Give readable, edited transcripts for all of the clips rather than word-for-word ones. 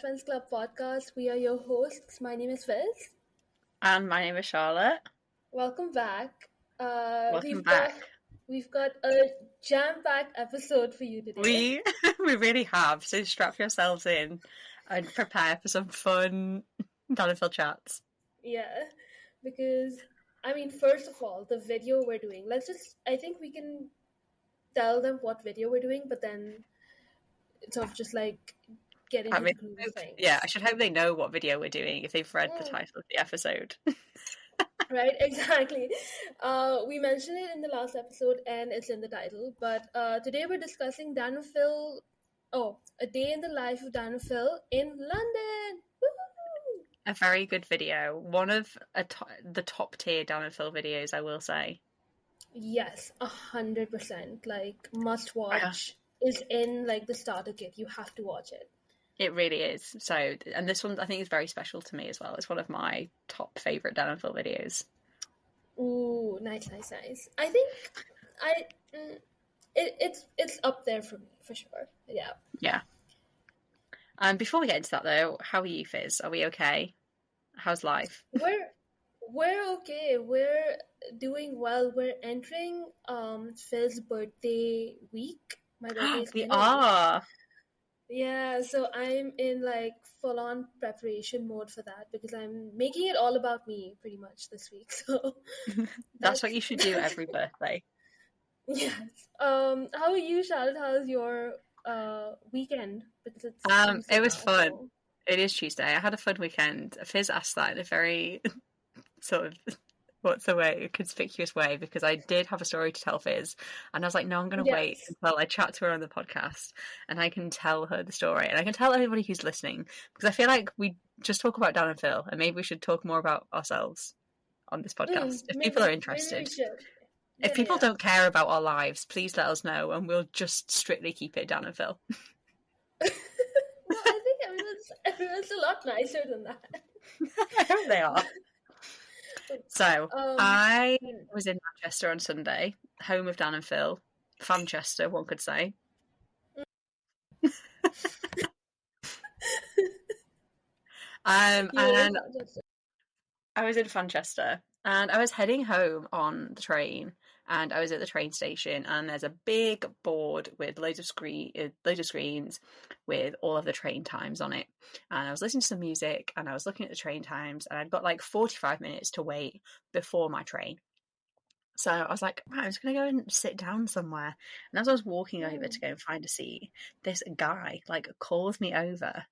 Phriends Club Podcast. We are your hosts. My name is Fizz. And my name is Charlotte. Welcome back. Welcome back. We've got a jam-packed episode for you today. We really have. So strap yourselves in and prepare for some fun DITL chats. Yeah, because first of all, the video we're doing. I think we can tell them what video we're doing, but then it's sort of just like getting into the groove of things. Yeah, I should hope they know what video we're doing if they've read the title of the episode. Right, exactly. We mentioned it in the last episode and it's in the title, but today we're discussing A Day in the Life of DITL in London. Woo-hoo! A very good video. One of the top tier DITL videos, I will say. Yes, 100%. Like, must watch is in like the starter kit. You have to watch it. It really is. So, and this one I think is very special to me as well. It's one of my top favourite DITL videos. Ooh, nice. I think it's up there for me, for sure. Yeah. Yeah. Before we get into that though, how are you, Fizz? Are we okay? How's life? We're okay. We're doing well. We're entering Fizz's birthday week. My birthday is we are. Yeah, so I'm in like full-on preparation mode for that because I'm making it all about me pretty much this week. So that's what you should do every birthday. Yes. How are you, Charlotte? How's your weekend? Because it was fun. So... It is Tuesday. I had a fun weekend. Fizz asked that in a very sort of conspicuous way, because I did have a story to tell Fizz, and I was like, no, I'm going to wait until I chat to her on the podcast and I can tell her the story, and I can tell everybody who's listening, because I feel like we just talk about Dan and Phil, and maybe we should talk more about ourselves on this podcast if people are interested. If people don't care about our lives, please let us know, and we'll just strictly keep it Dan and Phil. No, I think everyone's a lot nicer than that. I hope they are. So, I was in Manchester on Sunday, home of Dan and Phil. Fanchester, one could say. And I was in Fanchester, and I was heading home on the train, and I was at the train station, and there's a big board with loads of screens with all of the train times on it. And I was listening to some music, and I was looking at the train times, and I'd got like 45 minutes to wait before my train. So I was like, right, I'm just going to go and sit down somewhere. And as I was walking over to go and find a seat, this guy like calls me over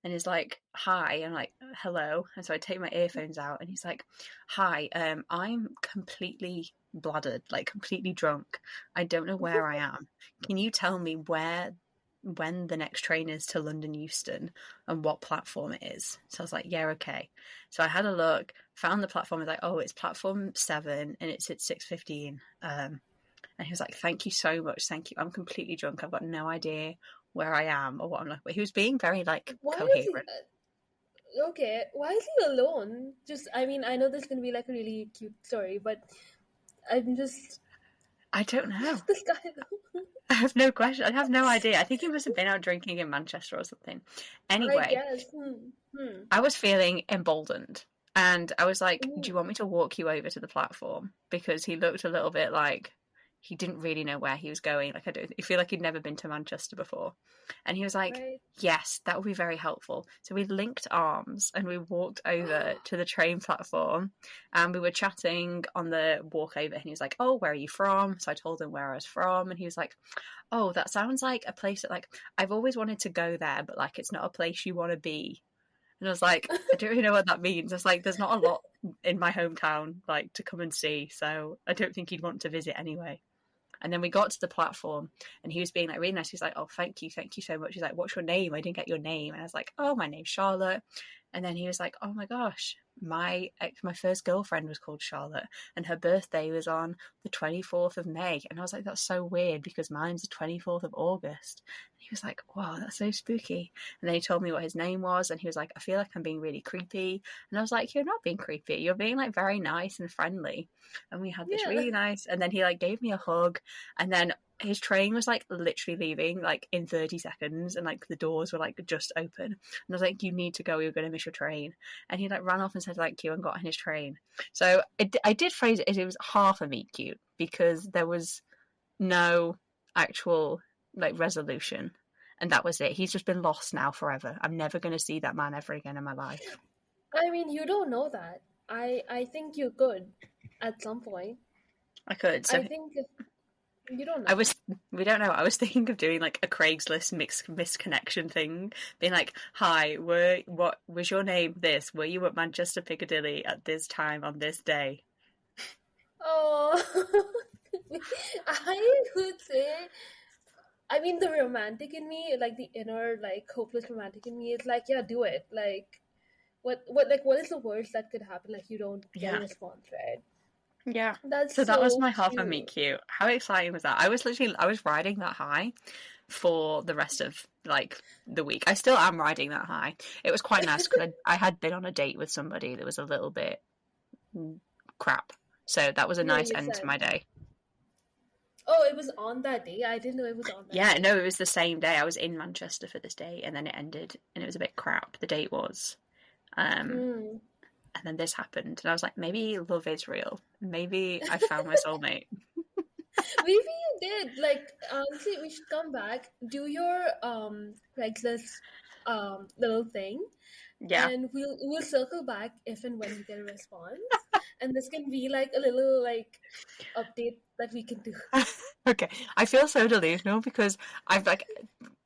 and he's like, hi. I'm like, hello. And so I take my earphones out, and he's like, hi, I'm completely bladdered, like completely drunk. I don't know where I am. Can you tell me when the next train is to London Euston and what platform it is? So I was like, yeah, okay. So I had a look, found the platform. I was like, oh, it's platform 7 and it's at 6:15. And he was like, thank you so much. Thank you. I'm completely drunk. I've got no idea where I am or what I'm like. But he was being very like coherent. Okay, why is he alone? I know this is going to be like a really cute story, but I don't know. This guy, I have no question. I have no idea. I think he must have been out drinking in Manchester or something. Anyway, I was feeling emboldened, and I was like, do you want me to walk you over to the platform? Because he looked a little bit like he didn't really know where he was going. Like, I feel like he'd never been to Manchester before. And he was like, yes, that would be very helpful. So we linked arms and we walked over to the train platform, and we were chatting on the walk over, and he was like, oh, where are you from? So I told him where I was from, and he was like, oh, that sounds like a place that like I've always wanted to go there, but like it's not a place you want to be. And I was like, I don't really know what that means. It's like there's not a lot in my hometown like to come and see, so I don't think he'd want to visit anyway. And then we got to the platform, and he was being like really nice. He's like, oh, thank you so much. He's like, what's your name? I didn't get your name. And I was like, oh, my name's Charlotte. And then he was like, oh my gosh, my first girlfriend was called Charlotte, and her birthday was on the 24th of May. And I was like, that's so weird because mine's the 24th of August. And he was like, wow, that's so spooky. And then he told me what his name was, and he was like, I feel like I'm being really creepy. And I was like, you're not being creepy. You're being like very nice and friendly. And we had this really nice, and then he like gave me a hug, and then his train was like literally leaving like in 30 seconds, and like the doors were like just open, and I was like, you need to go, you're going to miss your train. And he like ran off and said thank you and got on his train. So I did phrase it as it was half a meet cute, because there was no actual like resolution, and that was it. He's just been lost now forever. I'm never going to see that man ever again in my life. I mean, you don't know that. I think you could at some point. I could. So I think you don't know. We don't know. I was thinking of doing like a Craigslist misconnection thing, being like, "Hi, what was your name? This, were you at Manchester Piccadilly at this time on this day?" Oh, I would say, I mean, the romantic in me, like the inner, like hopeless romantic in me, is like, yeah, do it. Like, what is the worst that could happen? Like, you don't get a response, right? Yeah. That's so that was my cute. half a meet cute. How exciting was that? I was riding that high for the rest of like the week. I still am riding that high. It was quite nice because I had been on a date with somebody that was a little bit crap. So that was a nice end to my day. Oh, it was on that day? I didn't know it was on that day. No, it was the same day. I was in Manchester for this day, and then it ended, and it was a bit crap. The date was. And then this happened, and I was like, maybe love is real. Maybe I found my soulmate. Maybe you did. Like, honestly, we should come back, do your Craigslist little thing. Yeah. And we'll circle back if and when we get a response. And this can be like a little like update that we can do. Okay. I feel so delusional because I've like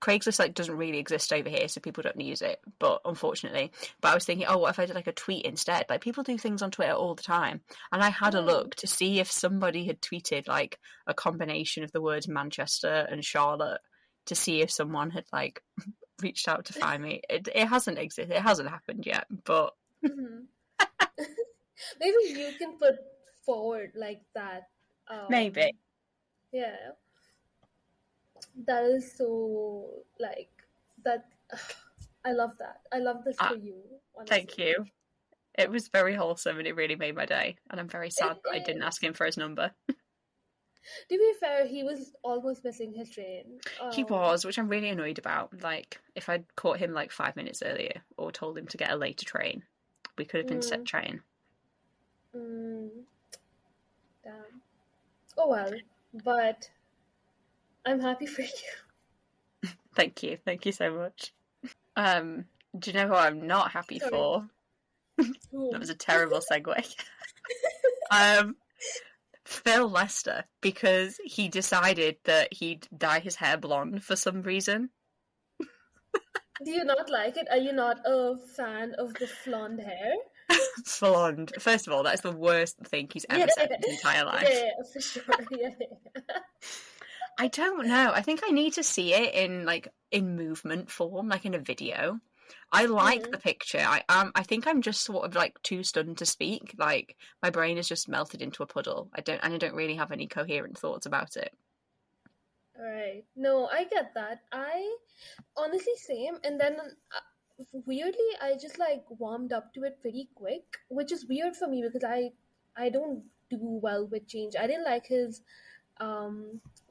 Craigslist like doesn't really exist over here, so people don't use it. But unfortunately, I was thinking, oh, what if I did like a tweet instead? Like people do things on Twitter all the time, and I had a look to see if somebody had tweeted like a combination of the words Manchester and Charlotte to see if someone had like reached out to find me. It hasn't existed. It hasn't happened yet, but maybe you can put forward like that. Maybe. Yeah. That is so like that. I love that. I love this for you. Honestly. Thank you. It was very wholesome and it really made my day. And I'm very sad that I didn't ask him for his number. To be fair, he was almost missing his train. He was, which I'm really annoyed about. Like, if I'd caught him like 5 minutes earlier or told him to get a later train, we could have been set train. Damn. Oh well, but I'm happy for you. Thank you. Thank you so much. Do you know who I'm not happy for? That was a terrible segue. Phil Lester, because he decided that he'd dye his hair blonde for some reason. Do you not like it? Are you not a fan of the blonde hair? Blonde. First of all, that's the worst thing he's ever said in his entire life. Yeah, for sure. Yeah. I don't know. I think I need to see it in movement form, like in a video. I like the picture. I think I'm just sort of like too stunned to speak. Like my brain is just melted into a puddle. I don't really have any coherent thoughts about it. Right. No, I get that. I honestly same. And then weirdly, I just like warmed up to it pretty quick, which is weird for me because I don't do well with change. I didn't like his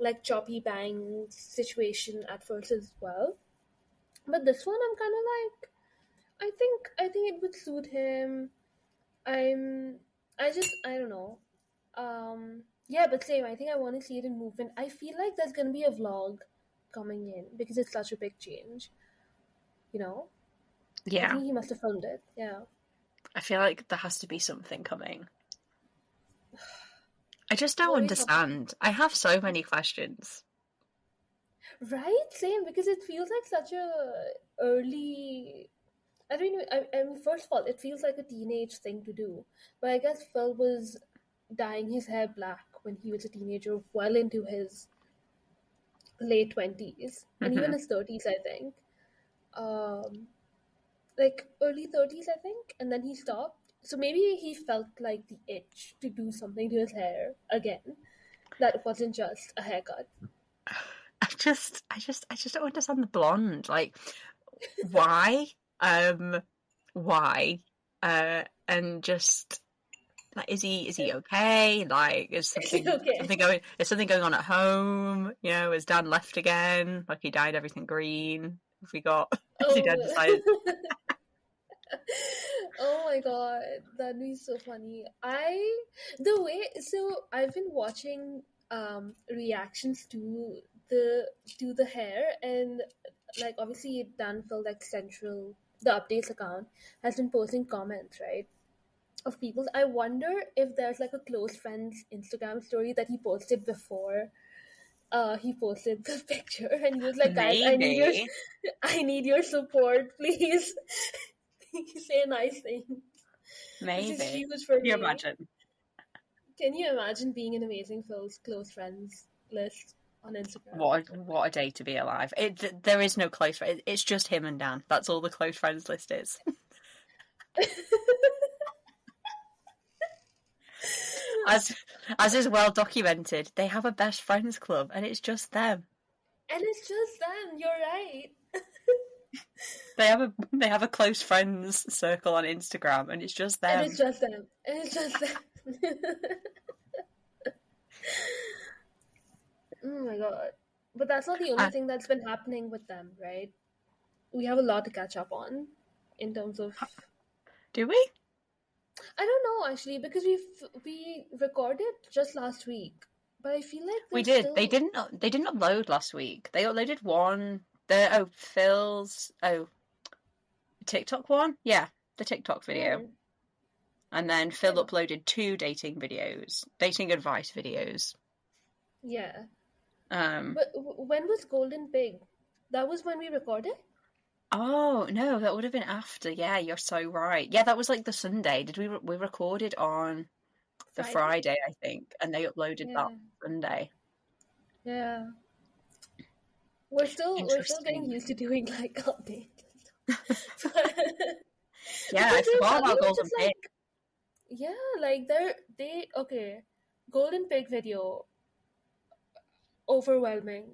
like choppy bang situation at first as well. But this one, I'm kind of like, I think it would suit him. I don't know. Yeah, but same. I think I want to see it in movement. I feel like there's gonna be a vlog coming in because it's such a big change. You know? Yeah. I think he must have filmed it. Yeah. I feel like there has to be something coming. I just don't understand. I have so many questions. Right? Same, because it feels like such a early... I don't know. I mean, first of all, it feels like a teenage thing to do. But I guess Phil was dyeing his hair black when he was a teenager, well into his late 20s. And even his 30s, I think. Like, early 30s, I think. And then he stopped. So maybe he felt like the itch to do something to his hair again. That wasn't just a haircut. I just don't understand the blonde. Like, why? Why? And just Like, is he okay? Like, is something going on at home? You know, has Dan left again? Like, he dyed everything green? Have we got? Has he Dan decided? Oh my god, that'd be so funny. I've been watching reactions to the hair, and like obviously Dan Phil, like Central, the updates account has been posting comments, right, of people. I wonder if there's like a close friends Instagram story that he posted before he posted the picture, and he was like, guys, Maybe. I need your support, please. Say a nice thing. Maybe. This is huge for me. Can you imagine? Can you imagine being an Amazing Phil's close friends list on Instagram? What a day to be alive. There is no close friend. It's just him and Dan. That's all the close friends list is. As is well documented, they have a best friends club, and it's just them. And it's just them. You're right. They have a close friends circle on Instagram, and it's just them. And it's just them. Oh my god! But that's not the only thing that's been happening with them, right? We have a lot to catch up on, in terms of. Do we? I don't know actually, because we recorded just last week, but I feel like we did. Still... They didn't upload last week. They uploaded one. Phil's TikTok one. Yeah, the TikTok video. And then Phil uploaded 2 dating advice videos. Yeah. But when was Golden Pig? That was when we recorded? Oh, no, that would have been after. Yeah, you're so right. Yeah, that was like the Sunday. Did we recorded on the Friday, I think, and they uploaded that Sunday. Yeah. We're still getting used to doing like updates. Yeah, I forgot about Golden Pig. Yeah, like Golden Pig video, overwhelming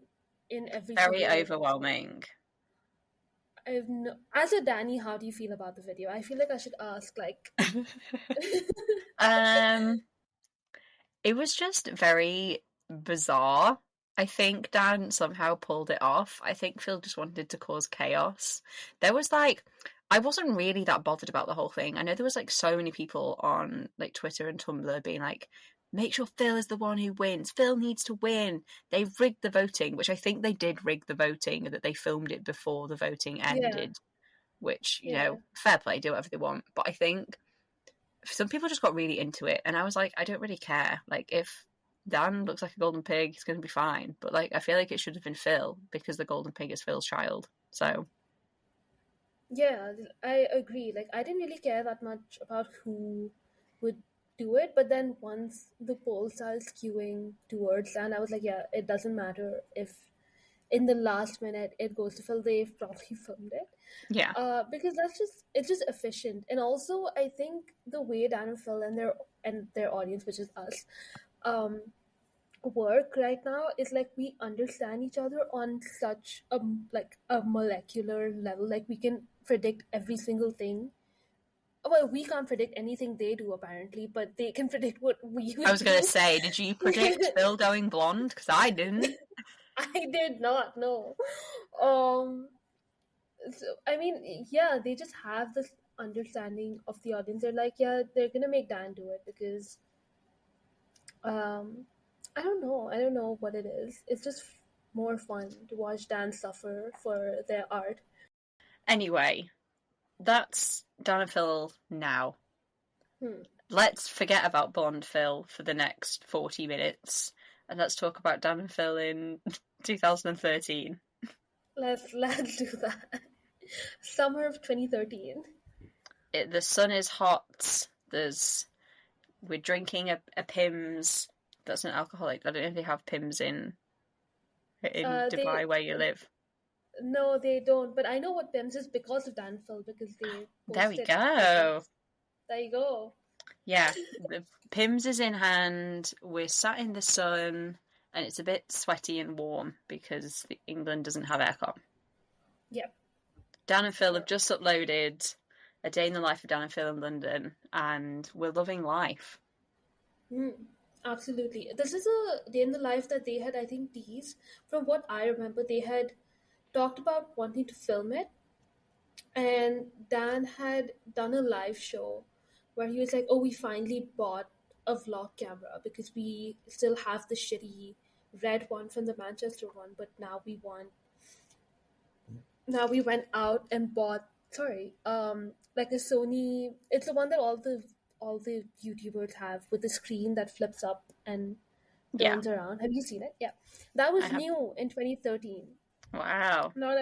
in every. Very overwhelming. As a Danny, how do you feel about the video? I feel like I should ask, like. It was just very bizarre. I think Dan somehow pulled it off. I think Phil just wanted to cause chaos. There was like, I wasn't really that bothered about the whole thing. I know there was like so many people on like Twitter and Tumblr being like, make sure Phil is the one who wins. Phil needs to win. They've rigged the voting, which I think they did rig the voting, that they filmed it before the voting ended, which, you know, fair play, do whatever they want. But I think some people just got really into it. And I was like, I don't really care. Like, if Dan looks like a golden pig, he's going to be fine. But like, I feel like it should have been Phil, because the golden pig is Phil's child. So. Yeah, I agree. Like, I didn't really care that much about who would do it, but then once the poll started skewing towards Dan, I was like, yeah, it doesn't matter if in the last minute it goes to Phil. They've probably filmed it. Yeah. Because it's just efficient. And also, I think the way Dan and Phil and their audience, which is us, work right now is like we understand each other on such a molecular level. Like, we can predict every single thing. Well, we can't predict anything they do, apparently, but they can predict what we would I was going to say, did you predict Phil going blonde? Because I didn't. I did not, no. So, I mean, yeah, they just have this understanding of the audience. They're like, yeah, they're going to make Dan do it because, I don't know what it is. It's just more fun to watch Dan suffer for their art. Anyway, that's Dan and Phil now. Let's forget about blonde Phil for the next 40 minutes, and let's talk about Dan and Phil in 2013. Let's do that. Summer of 2013. The sun is hot. We're drinking a Pimm's. That's an alcoholic. I don't know if they have Pimm's in Dubai where you live. No, they don't. But I know what Pimm's is because of Dan Phil, because they. There we go. There you go. Yeah, the Pimm's is in hand. We're sat in the sun, and it's a bit sweaty and warm because England doesn't have aircon. Yep. Dan and Phil have just uploaded A Day in the Life of Dan and Phil in London, and we're loving life. Absolutely. This is a day in the life that they had, I think, teased. From what I remember, they had talked about wanting to film it, and Dan had done a live show where he was like, "Oh, we finally bought a vlog camera because we still have the shitty red one from the Manchester one, but now we went out and bought like a Sony. It's the one that all the YouTubers have with the screen that flips up and Yeah. turns around. Have you seen it? Yeah, that was new in 2013. Wow. Not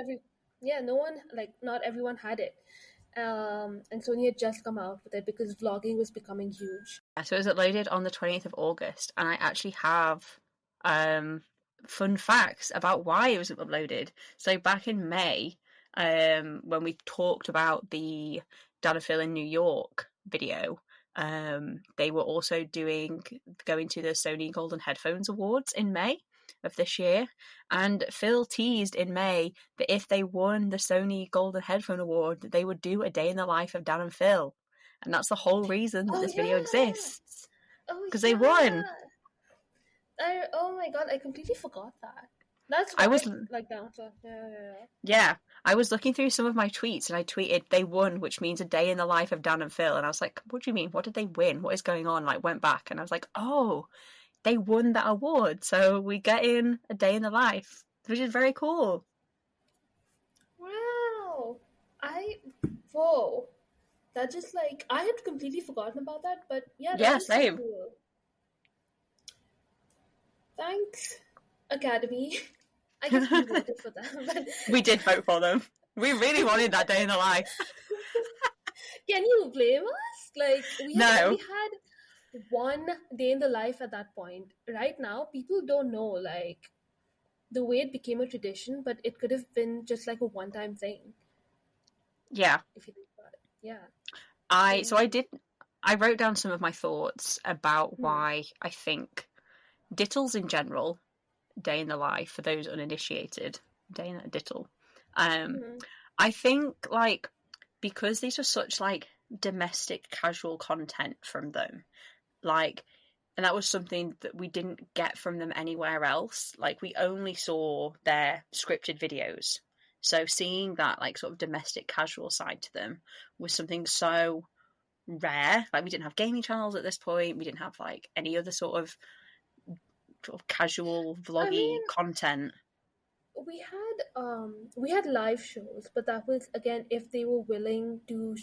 everyone had it. And Sony had just come out with it because vlogging was becoming huge. So it was uploaded on the 20th of August, and I actually have fun facts about why it was uploaded. So back in May, when we talked about the Dan and Phil in New York video, they were also going to the Sony Golden Headphones Awards in May of this year, and Phil teased in May that if they won the Sony Golden Headphone Award, they would do a day in the life of Dan and Phil, and that's the whole reason that this video exists, because they won. Oh my god, I completely forgot that. That's I was like down to yeah. I was looking through some of my tweets, and I tweeted they won, which means a day in the life of Dan and Phil, and I was like, what do you mean? What did they win? What is going on? Like, went back, and I was like, oh, they won that award, so we get in a day in the life, which is very cool. Wow. Whoa. That just like, I had completely forgotten about that, but yeah, that is same. So cool. Thanks, Academy. I guess we voted for them. But... We did vote for them. We really wanted that day in the life. Can you blame us? Like, we had one day in the life at that point. Right now, people don't know, like, the way it became a tradition, but it could have been just like a one-time thing. Yeah. If you think about it. Yeah. I wrote down some of my thoughts about why I think DITLs in general, day in the life, for those uninitiated, day in a DITL. I think, like, because these are such, like, domestic casual content from them, like, and that was something that we didn't get from them anywhere else. Like, we only saw their scripted videos. So seeing that, like, sort of domestic casual side to them was something so rare. Like, we didn't have gaming channels at this point. We didn't have, like, any other sort of casual vloggy content. We had live shows, but that was, again, if they were willing to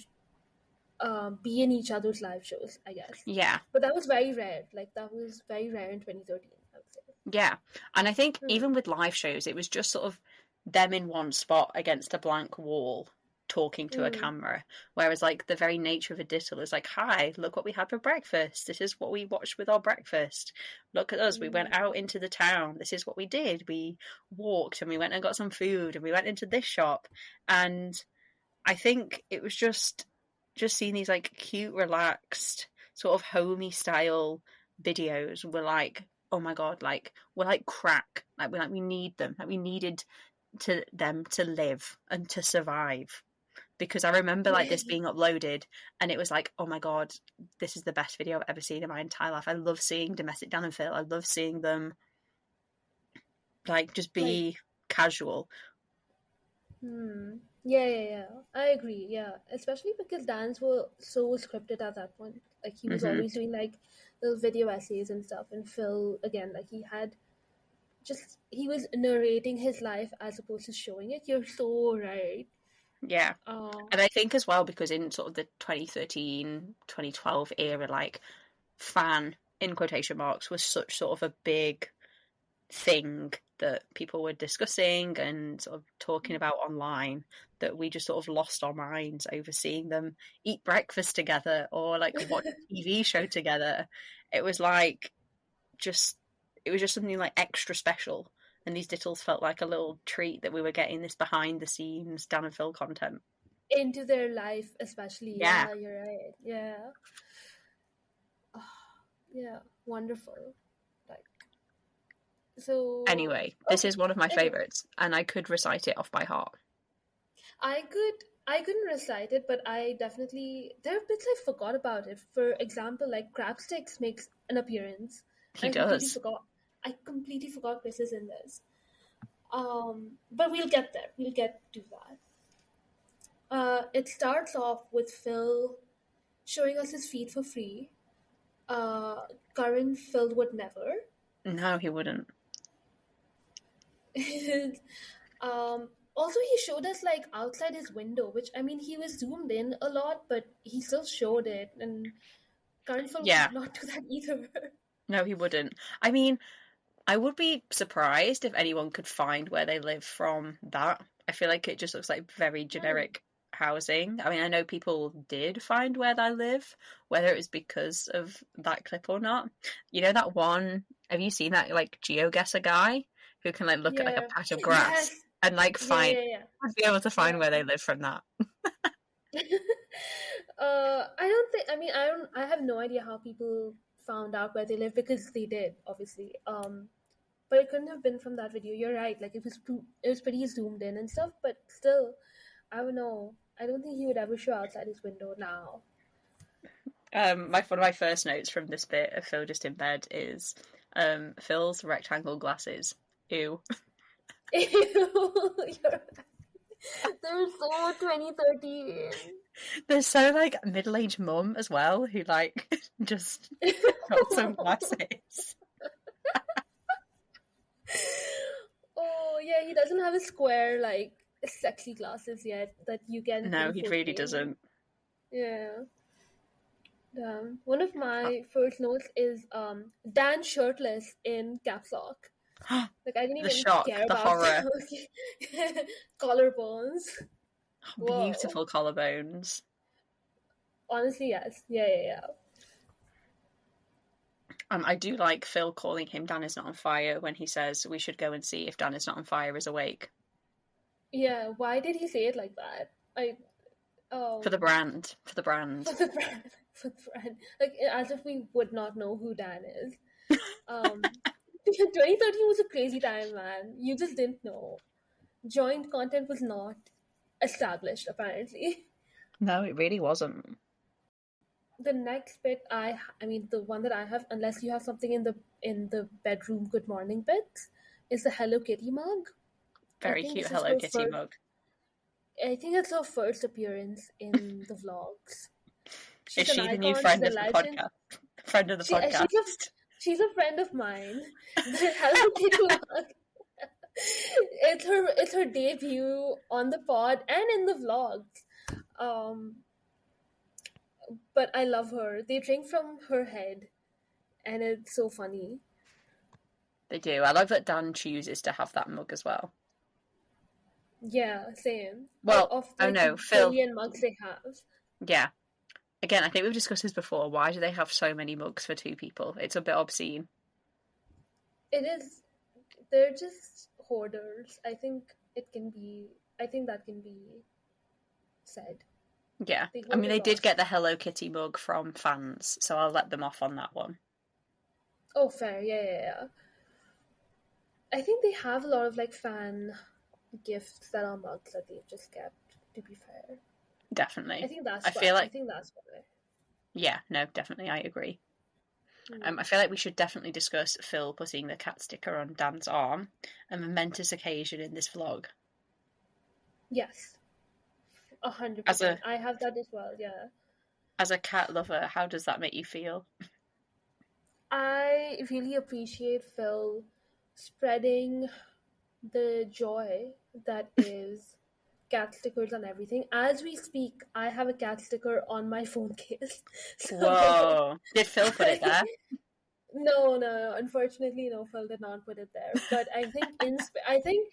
be in each other's live shows, I guess. Yeah. But that was very rare. Like, that was very rare in 2013, I would say. Yeah. And I think even with live shows, it was just sort of them in one spot against a blank wall talking to a camera. Whereas, like, the very nature of a DITL is like, hi, look what we had for breakfast. This is what we watched with our breakfast. Look at us. We went out into the town. This is what we did. We walked and we went and got some food and we went into this shop. And I think it was just seeing these, like, cute, relaxed, sort of homey style videos were like, oh my god, like, we're like crack. Like, we need them. Like, we needed them to live and to survive. Because I remember, like, this being uploaded and it was like, oh my god, this is the best video I've ever seen in my entire life. I love seeing domestic Dan and Phil. I love seeing them, like, just be casual. Yeah. I agree, yeah. Especially because Dan's were so scripted at that point. Like, he was always doing, like, little video essays and stuff. And Phil, again, like, he was narrating his life as opposed to showing it. You're so right. Yeah. And I think as well, because in sort of the 2013, 2012 era, like, fan, in quotation marks, was such sort of a big thing that people were discussing and sort of talking about online, that we just sort of lost our minds over seeing them eat breakfast together or, like, watch a TV show together. It was like, it was just something, like, extra special. And these DITLs felt like a little treat that we were getting this behind the scenes Dan and Phil content into their life, especially. Yeah, you're right. Yeah. Yeah, wonderful. Like, so anyway, this is one of my favorites, and I could recite it off by heart. I could I couldn't recite it, but I definitely, there are bits I forgot about it. For example, like Crabsticks makes an appearance. He does. I completely forgot Chris is in this. But we'll get there. We'll get to that. It starts off with Phil showing us his feet for free. Current Phil would never. No, he wouldn't. Also, he showed us like outside his window, which I mean, he was zoomed in a lot, but he still showed it. And current Phil would not do that either. No, he wouldn't. I mean, I would be surprised if anyone could find where they live from that. I feel like it just looks like very generic housing. I mean, I know people did find where they live, whether it was because of that clip or not. You know that one, have you seen that like GeoGuessr guy who can like look at like a patch of grass and like find, would be able to find where they live from that? I have no idea how people found out where they live, because they did, obviously. But it couldn't have been from that video. You're right. Like it was pretty zoomed in and stuff, but still, I don't know. I don't think he would ever show outside his window now. One of my first notes from this bit of Phil just in bed is Phil's rectangle glasses. Ew. Ew. They're so 2013. They're so like middle-aged mum as well, who like just got some glasses. Oh yeah, he doesn't have a square like sexy glasses yet that you can. No, he really doesn't. Yeah. One of my first notes is Dan shirtless in caps lock. Like I didn't even care about horror. Collarbones. Beautiful collarbones. Honestly, yes. Yeah. I do like Phil calling him Dan is not on fire when he says we should go and see if Dan is not on fire is awake. Yeah, why did he say it like that? For the brand. Like, as if we would not know who Dan is. 2013 was a crazy time, man. You just didn't know. Joint content was not established, apparently. No, it really wasn't. The next bit, the one that I have, unless you have something in the bedroom good morning bits, is the Hello Kitty mug. Very cute Hello Kitty mug. I think it's her first appearance in the vlogs. Is she the new friend of the podcast? Friend of the podcast. She's a friend of mine. The Hello Kitty mug. It's her debut on the pod and in the vlogs. But I love her. They drink from her head, and it's so funny. They do. I love that Dan chooses to have that mug as well. Yeah, same. Well, Phil. Billion mugs they have. Yeah. Again, I think we've discussed this before. Why do they have so many mugs for two people? It's a bit obscene. It is. They're just hoarders. I think that can be said. Yeah. I mean, they did get the Hello Kitty mug from fans, so I'll let them off on that one. Oh, fair. Yeah. I think they have a lot of like fan gifts that are mugs that they've just kept, to be fair. Definitely. I think that's why. Yeah, no, definitely, I agree. I feel like we should definitely discuss Phil putting the cat sticker on Dan's arm, a momentous occasion in this vlog. Yes. 100%. I have that as well, yeah. As a cat lover, how does that make you feel? I really appreciate Phil spreading the joy that is cat stickers on everything. As we speak, I have a cat sticker on my phone case. So, whoa! Did Phil put it there? No. Unfortunately, no. Phil did not put it there. But I think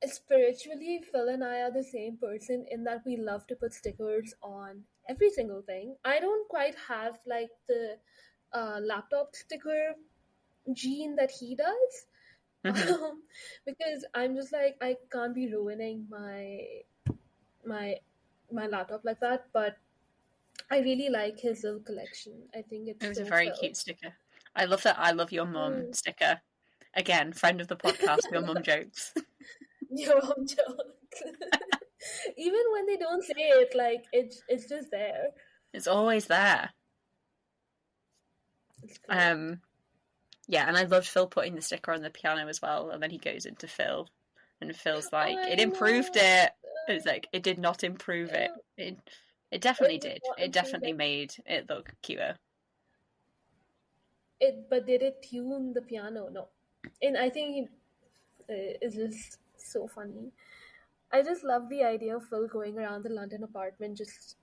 spiritually, Phil and I are the same person in that we love to put stickers on every single thing. I don't quite have like the laptop sticker gene that he does. Mm-hmm. Because I'm just like, I can't be ruining my laptop like that, but I really like his little collection. I think it was a very cute sticker. I love that I love your mum sticker. Again, friend of the podcast, your mum jokes. Your mum jokes. Even when they don't say it, like it's just there. It's always there. Yeah, and I loved Phil putting the sticker on the piano as well, and then he goes into Phil, and Phil's like, it improved it. It's like, it did not improve it. It definitely did. It definitely made it look cuter. But did it tune the piano? No. And I think it's just so funny. I just love the idea of Phil going around the London apartment just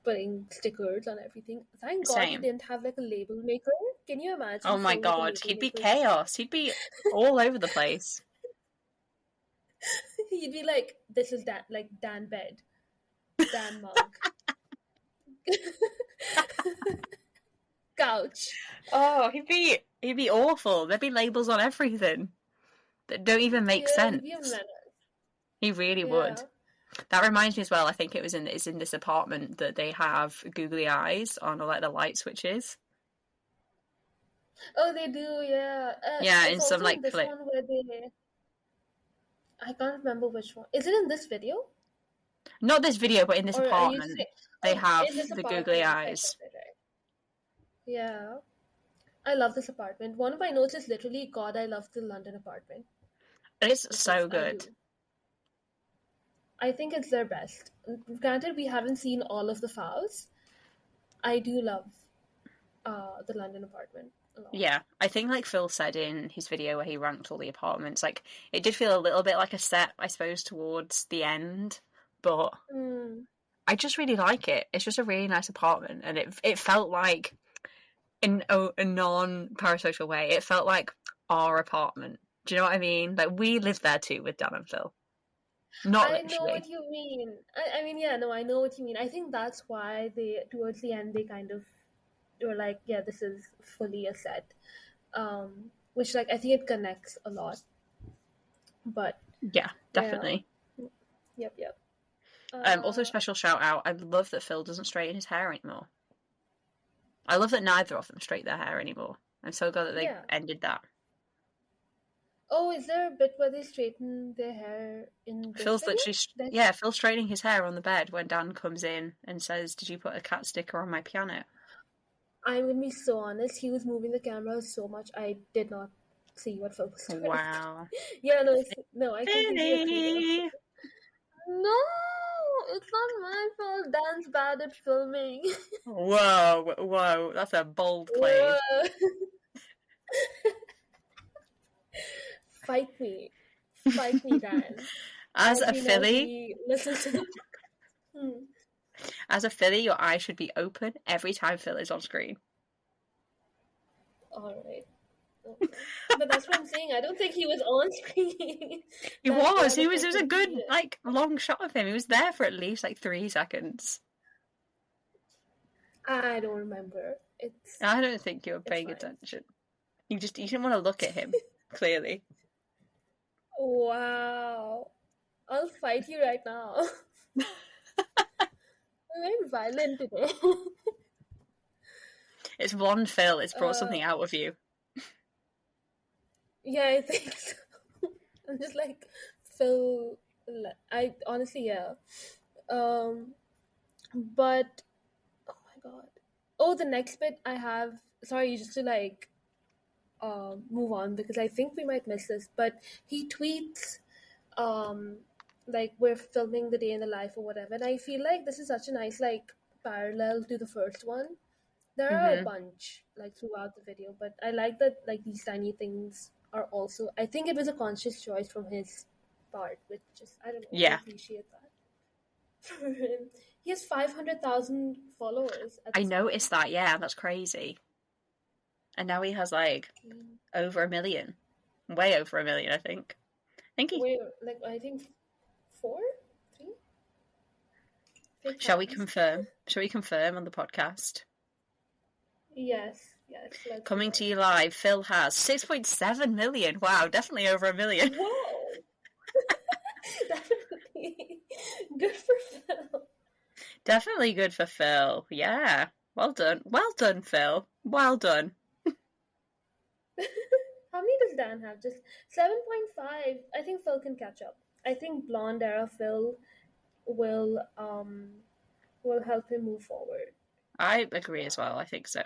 putting stickers on everything. Thank God he didn't have like a label maker. Can you imagine? Oh my God, he'd be chaos. He'd be all over the place. He'd be like, this is Dan, like Dan Bed, Dan Mug, Couch. Oh, he'd be awful. There'd be labels on everything that don't even make sense. He really would. That reminds me as well, I think it's in this apartment that they have googly eyes on like the light switches. Oh, they do, yeah. Yeah, in some like clip. One where I can't remember which one. Is it in this video? Not this video, but in this apartment. They have the googly eyes. Yeah. I love this apartment. One of my notes is literally, God, I love the London apartment. It's so good. I think it's their best. Granted, we haven't seen all of the files. I do love the London apartment a lot. Yeah, I think like Phil said in his video where he ranked all the apartments, like it did feel a little bit like a set, I suppose, towards the end, but I just really like it. It's just a really nice apartment, and it felt like, in a non-parasocial way, it felt like our apartment. Do you know what I mean? Like, we lived there too with Dan and Phil. Not literally. I know what you mean. I mean, yeah, no, I know what you mean. I think that's why towards the end, they kind of were like, yeah, this is fully a set. Which, like, I think it connects a lot. But yeah, definitely. Yep. Also, special shout out. I love that Phil doesn't straighten his hair anymore. I love that neither of them straighten their hair anymore. I'm so glad that they ended that. Oh, is there a bit where they straighten their hair in this Phil's video? literally, Phil's straightening his hair on the bed when Dan comes in and says, "Did you put a cat sticker on my piano?" I'm going to be so honest. He was moving the camera so much, I did not see what Phil was doing. Wow. Yeah, no, I completely agree. No, it's not my fault. Dan's bad at filming. Whoa, that's a bold claim. Fight me, Dan. As a Philly, As a Philly, your eyes should be open every time Phil is on screen. All right. Okay. But that's what I'm saying. I don't think he was on screen. He was. It was a good, like, long shot of him. He was there for at least, like, 3 seconds. I don't remember. I don't think you were paying attention. You didn't want to look at him, clearly. Wow. I'll fight you right now. I'm very violent today. It's one Phil. It's brought something out of you. Yeah, I think so. I'm just like, Phil. I honestly, yeah. But, oh my God. Oh, the next bit I have. Sorry, just to like move on because I think we might miss this. But he tweets, like, we're filming the day in the life or whatever, and I feel like this is such a nice like parallel to the first one. There are a bunch like throughout the video, but I like that like these tiny things are also, I think it was a conscious choice from his part, which just, I don't know, I appreciate that for him. He has 500,000 followers. I noticed that, that's crazy. And now he has like over 1 million, way over 1 million, I think. I think 4, 3. Shall we confirm on the podcast? Yes. Coming to you live, Phil has 6.7 million. Wow, definitely over 1 million. Whoa! Definitely good for Phil. Definitely good for Phil. Yeah. Well done, Phil. Well done. How many does Dan have? Just 7.5. I think Phil can catch up. I think blonde era Phil will help him move forward. I agree as well. I think so.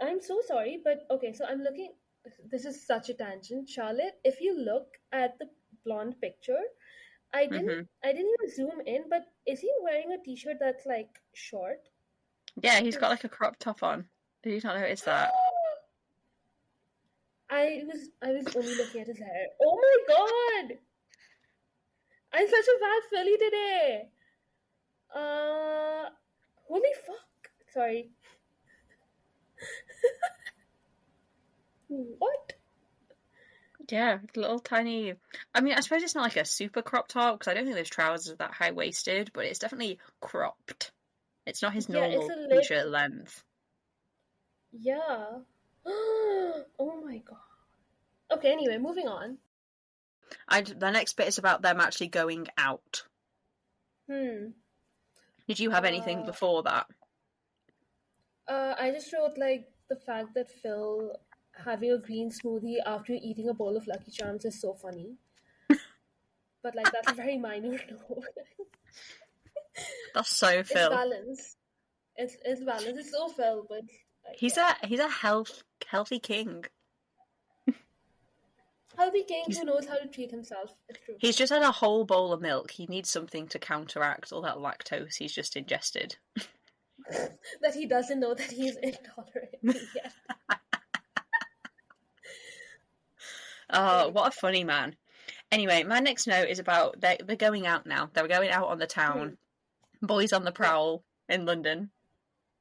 I'm so sorry, but okay, so I'm looking. This is such a tangent, Charlotte. If you look at the blonde picture, I didn't even zoom in, but is he wearing a t-shirt that's like short? Yeah, he's got like a crop top on. Did you not notice that? I was only looking at his hair. Oh my god! I'm such a bad filly today. Holy fuck! Sorry. What? Yeah, little tiny. I mean, I suppose it's not like a super crop top because I don't think those trousers are that high waisted, but it's definitely cropped. It's not his normal t-shirt length. Yeah. Oh my god. Okay, anyway, moving on. The next bit is about them actually going out. Did you have anything before that? I just wrote like the fact that Phil having a green smoothie after eating a bowl of Lucky Charms is so funny. But like that's a very minor note. That's so Phil. It's balance. It's balance. It's so Phil, but like, he's a healthy king. Healthy king who knows how to treat himself. It's true. He's just had a whole bowl of milk. He needs something to counteract all that lactose he's just ingested. That he doesn't know that he's intolerant yet. Oh, what a funny man. Anyway, my next note is about they're going out now. They're going out on the town. Boys on the prowl in London.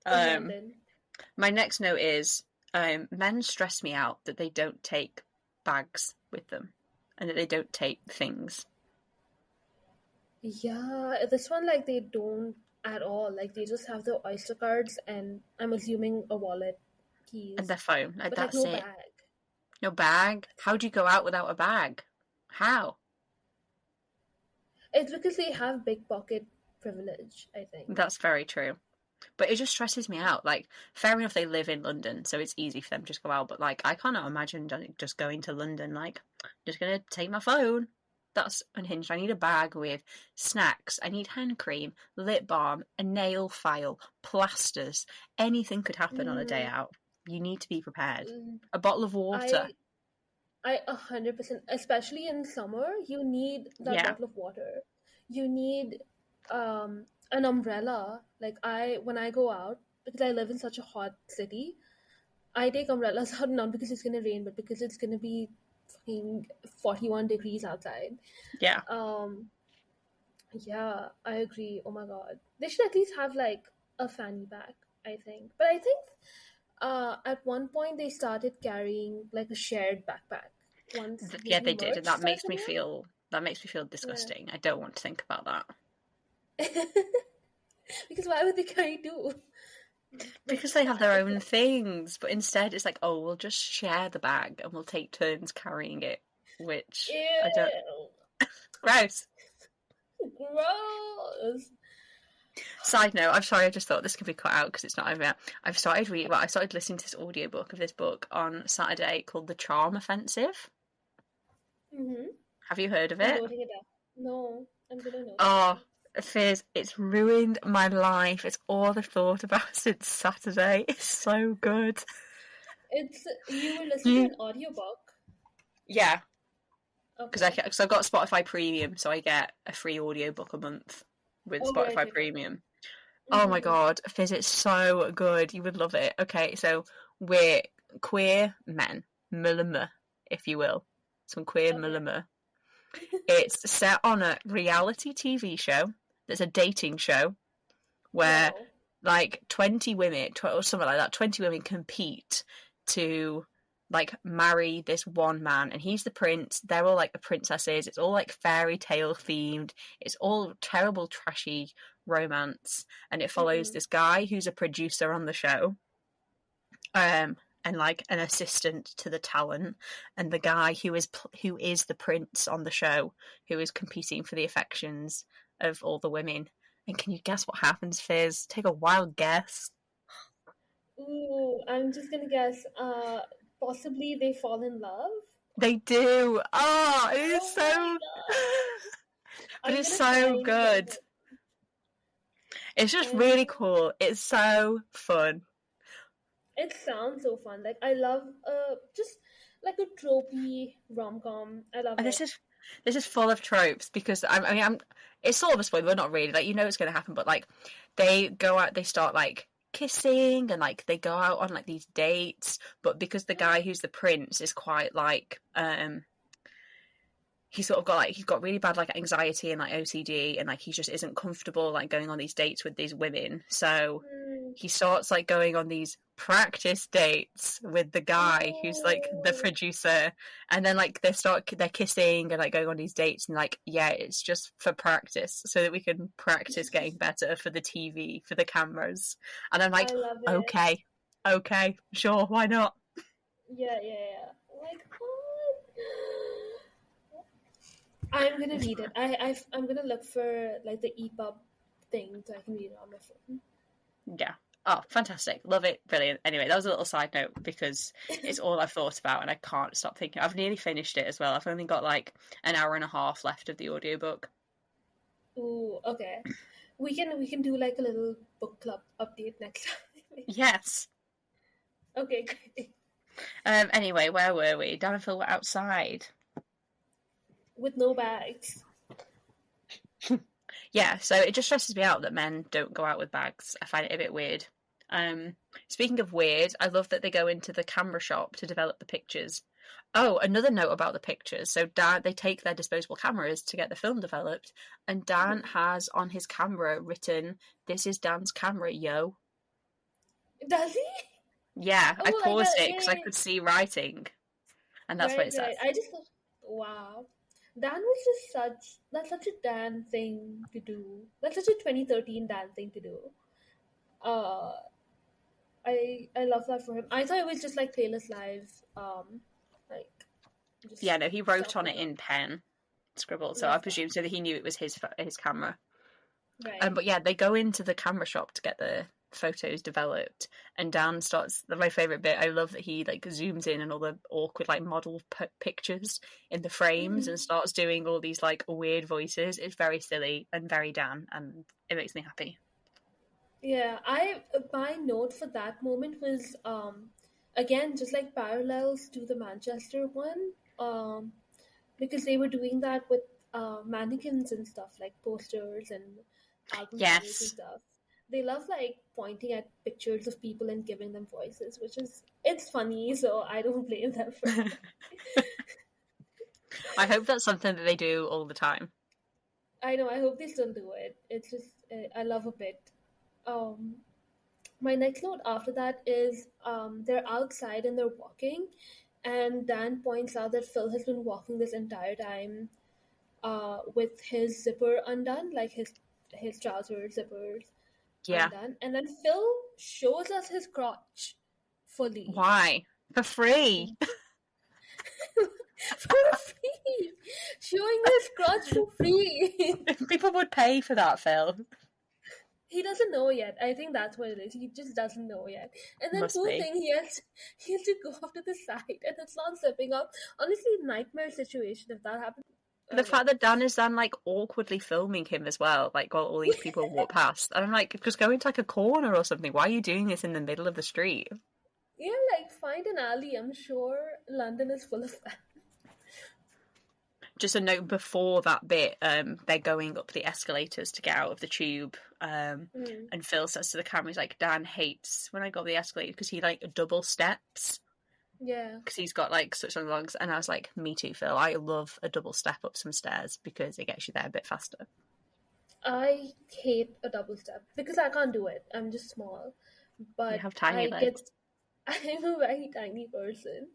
My next note is men stress me out that they don't take bags with them and that they don't take things. Yeah, this one like they don't at all. Like they just have the Oyster cards and I'm assuming a wallet, keys, and their phone. Like, that's no it. Bag. No bag? How do you go out without a bag? How? It's because they have big pocket privilege, I think. That's very true. But it just stresses me out. Like, fair enough, they live in London, so it's easy for them to just go out. But, like, I cannot imagine just going to London. Like, I'm just going to take my phone. That's unhinged. I need a bag with snacks. I need hand cream, lip balm, a nail file, plasters. Anything could happen on a day out. You need to be prepared. A bottle of water. I 100%, especially in summer, you need that bottle of water. You need an umbrella. Like when I go out, because I live in such a hot city, I take umbrellas out not because it's gonna rain, but because it's gonna be fucking 41 degrees outside. Yeah. Yeah, I agree. Oh my god, they should at least have like a fanny pack, I think. But I think at one point they started carrying like a shared backpack. Yeah, they did, and that makes me feel disgusting. Yeah. I don't want to think about that. Because why would they carry two? Because they have their own things, but instead it's like, oh, we'll just share the bag and we'll take turns carrying it, which I don't. Gross. Gross. Side note, I'm sorry, I just thought this could be cut out because it's not over yet. I started listening to this audiobook of this book on Saturday called The Charm Offensive. Have you heard of it? I'm noting it down. No, I'm gonna note. Oh, Fizz, it's ruined my life. It's all I've thought about since Saturday. It's so good. You were listening to an audiobook? Yeah. Because I've got Spotify Premium, so I get a free audiobook a month with Spotify Premium. Oh my god, Fizz, it's so good. You would love it. Okay, so we're queer men, mulama, if you will. Some queer mulama. It's set on a reality TV show. There's a dating show where like 20 women, or something like that, 20 women compete to like marry this one man, and he's the prince. They're all like the princesses. It's all like fairy tale themed. It's all terrible, trashy romance, and it follows this guy who's a producer on the show, and like an assistant to the talent, and the guy who is the prince on the show, who is competing for the affections of all the women. And can you guess what happens, Fizz? Take a wild guess. Ooh, I'm just gonna guess. Possibly they fall in love? They do. Oh, it is so... But it's so good. It's just really cool. It's so fun. It sounds so fun. Like, I love just like a tropey rom-com. I love it. This is full of tropes because it's sort of a spoiler, but not really. Like, you know it's going to happen, but like they go out, they start like kissing and like they go out on like these dates, but because the guy who's the prince is quite like he's got really bad like anxiety and like OCD, and like he just isn't comfortable like going on these dates with these women, so he starts like going on these practice dates with the guy who's like the producer, and then like they're kissing and like going on these dates, and like, yeah, it's just for practice so that we can practice getting better for the TV, for the cameras. And I'm like, okay, sure, why not? Yeah. Like, what? I'm gonna read it. I'm gonna look for like the EPUB thing so I can read it on my phone. Yeah. Oh, fantastic. Love it. Brilliant. Anyway, that was a little side note because it's all I've thought about and I can't stop thinking. I've nearly finished it as well. I've only got like an hour and a half left of the audiobook. Ooh, okay. We can do like a little book club update next time. Yes. Okay, great. Anyway, where were we? Dan and Phil were outside. With no bags. Yeah, so it just stresses me out that men don't go out with bags. I find it a bit weird. Speaking of weird, I love that they go into the camera shop to develop the pictures. Oh, another note about the pictures. So they take their disposable cameras to get the film developed, and Dan has on his camera written, "This is Dan's camera, yo." Does he? Yeah, I paused it because I could see writing, and that's what it says. I just thought, wow. Dan was that's such a Dan thing to do. That's such a 2013 Dan thing to do. I love that for him. I thought it was just like Playlist Live, like. Just he wrote on it in pen, scribbled. So I presume so that he knew it was his camera. Right. But yeah, they go into the camera shop to get the photos developed, and Dan starts. My favorite bit, I love that he like zooms in and all the awkward like model pictures in the frames and starts doing all these like weird voices. It's very silly and very Dan, and it makes me happy. Yeah, my note for that moment was again just like parallels to the Manchester one, because they were doing that with mannequins and stuff, like posters and album covers and stuff. They love like pointing at pictures of people and giving them voices, it's funny, so I don't blame them for it. I hope that's something that they do all the time. I know, I hope they still do it. It's just, I love a bit. My next note after that is they're outside and they're walking, and Dan points out that Phil has been walking this entire time with his zipper undone, like his trouser zippers. Undone. And then Phil shows us his crotch fully. Why? For free. For free. Showing his crotch for free. People would pay for that, Phil. He doesn't know yet. I think that's what it is. He just doesn't know yet. And then poor thing, he has to go off to the side and it's not zipping up. Honestly, nightmare situation if that happened. The fact that Dan is then like awkwardly filming him as well, like while all these people walk past, and I'm like, just go into like a corner or something. Why are you doing this in the middle of the street? Yeah, like find an alley. I'm sure London is full of that. Just a note before that bit, they're going up the escalators to get out of the tube, and Phil says to the camera, he's like, Dan hates when I go up the escalator because he like double steps. Yeah. Because he's got like such long legs, and I was like, me too, Phil. I love a double step up some stairs because it gets you there a bit faster. I hate a double step because I can't do it. I'm just small. But you have tiny legs. I'm a very tiny person.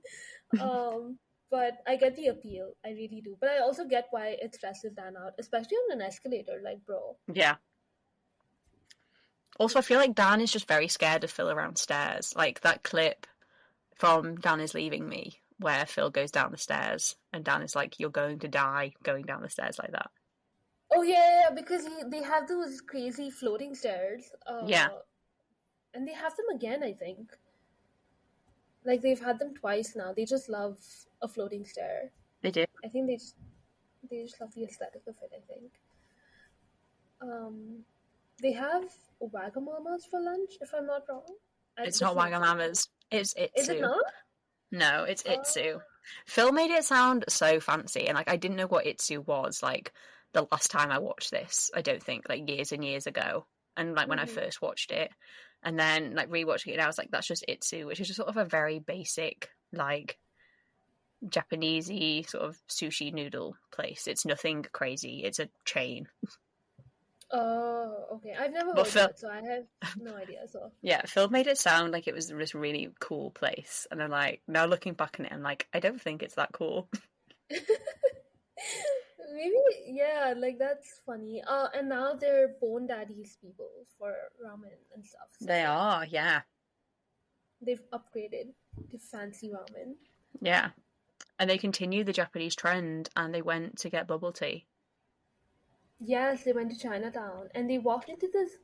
But I get the appeal. I really do. But I also get why it stresses Dan out, especially on an escalator, like, bro. Yeah. Also, I feel like Dan is just very scared of Phil around stairs. Like that clip from Dan Is Leaving Me, where Phil goes down the stairs and Dan is like, you're going to die going down the stairs like that. Oh, yeah, because they have those crazy floating stairs. Yeah. And they have them again, I think. Like, they've had them twice now. They just love a floating stair. They do. I think they just love the aesthetic of it, I think. They have Wagamamas for lunch, if I'm not wrong. It's not Wagamamas. It's Itsu. Is it not? No, it's Itsu. Phil made it sound so fancy, and like I didn't know what Itsu was like the last time I watched this. I don't think, like, years and years ago, and like when I first watched it, and then like rewatching it now, I was like, that's just Itsu, which is just sort of a very basic like Japanesey sort of sushi noodle place. It's nothing crazy. It's a chain. Oh, okay. I've never heard of it, so I have no idea. So yeah, Phil made it sound like it was this really cool place, and I'm like, now looking back on it, I'm like, I don't think it's that cool. Maybe, yeah, like that's funny. And now they're Bone Daddy's people for ramen and stuff. So they are, yeah. They've upgraded to fancy ramen. Yeah, and they continue the Japanese trend, and they went to get bubble tea. Yes, they went to Chinatown and they walked into this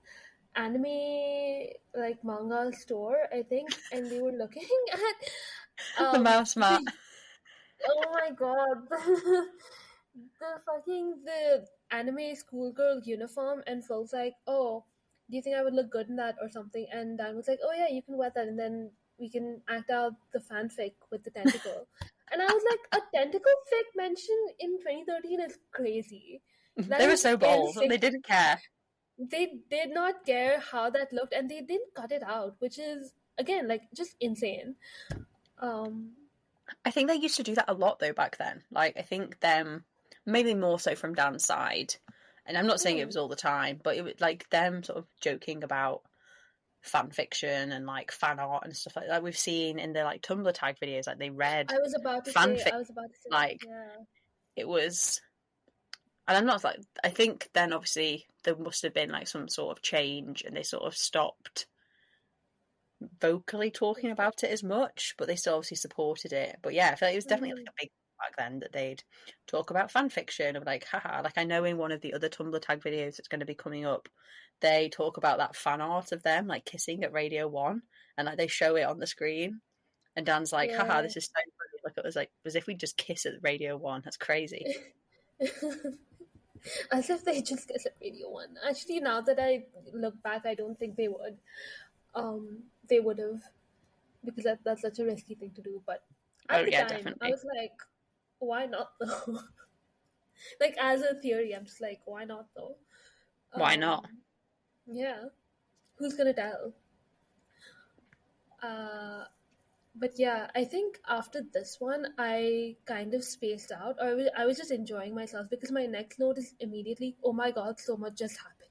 anime like manga store, I think, and they were looking at the mouse mat. Oh my god, the anime schoolgirl uniform, and Phil's like, oh, do you think I would look good in that or something? And Dan was like, oh yeah, you can wear that, and then we can act out the fanfic with the tentacle. And I was like, a tentacle fic mentioned in 2013 is crazy. They were so bold. They didn't care. They did not care how that looked, and they didn't cut it out, which is, again, like, just insane. I think they used to do that a lot, though, back then. Like, I think them, maybe more so from Dan's side, and I'm not saying it was all the time, but it was, like, them sort of joking about fan fiction and, like, fan art and stuff like that. We've seen in the, like, Tumblr tag videos, like, they read fanfic. Like, yeah. It was... And I'm not like, I think then obviously there must have been like some sort of change and they sort of stopped vocally talking about it as much, but they still obviously supported it. But yeah, I feel like it was definitely like a big back then that they'd talk about fan fiction of like, haha, like I know in one of the other Tumblr tag videos that's going to be coming up, they talk about that fan art of them like kissing at Radio 1 and like they show it on the screen. And Dan's like, haha, this is so funny. Like it was like as if we just kiss at Radio 1. That's crazy. As if they just kiss at Radio 1. Actually, now that I look back, I don't think they would. They would have, because that's such a risky thing to do. But at the time, definitely. I was like, why not though? Like as a theory, I'm just like, why not though? Why not? Yeah, who's gonna tell? But yeah, I think after this one, I kind of spaced out. Or I was just enjoying myself because my next note is immediately, oh my god, so much just happened.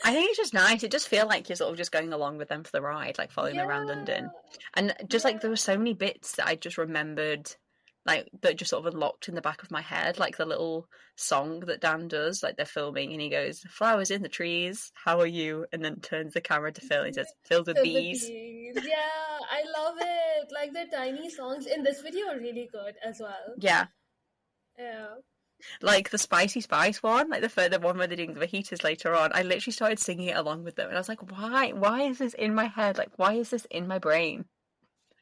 I think it's just nice. It just feels like you're sort of just going along with them for the ride, like following them around London. And just like there were so many bits that I just remembered, like that just sort of unlocked in the back of my head, like the little song that Dan does, like they're filming and he goes, flowers in the trees, how are you? And then turns the camera to Phil and he says, filled with bees. Yeah, I love it. Like the tiny songs in this video are really good as well. Yeah. Yeah. Like the Spicy Spice one, like the one where they're doing the fajitas later on, I literally started singing it along with them and I was like, why is this in my head? Like, why is this in my brain?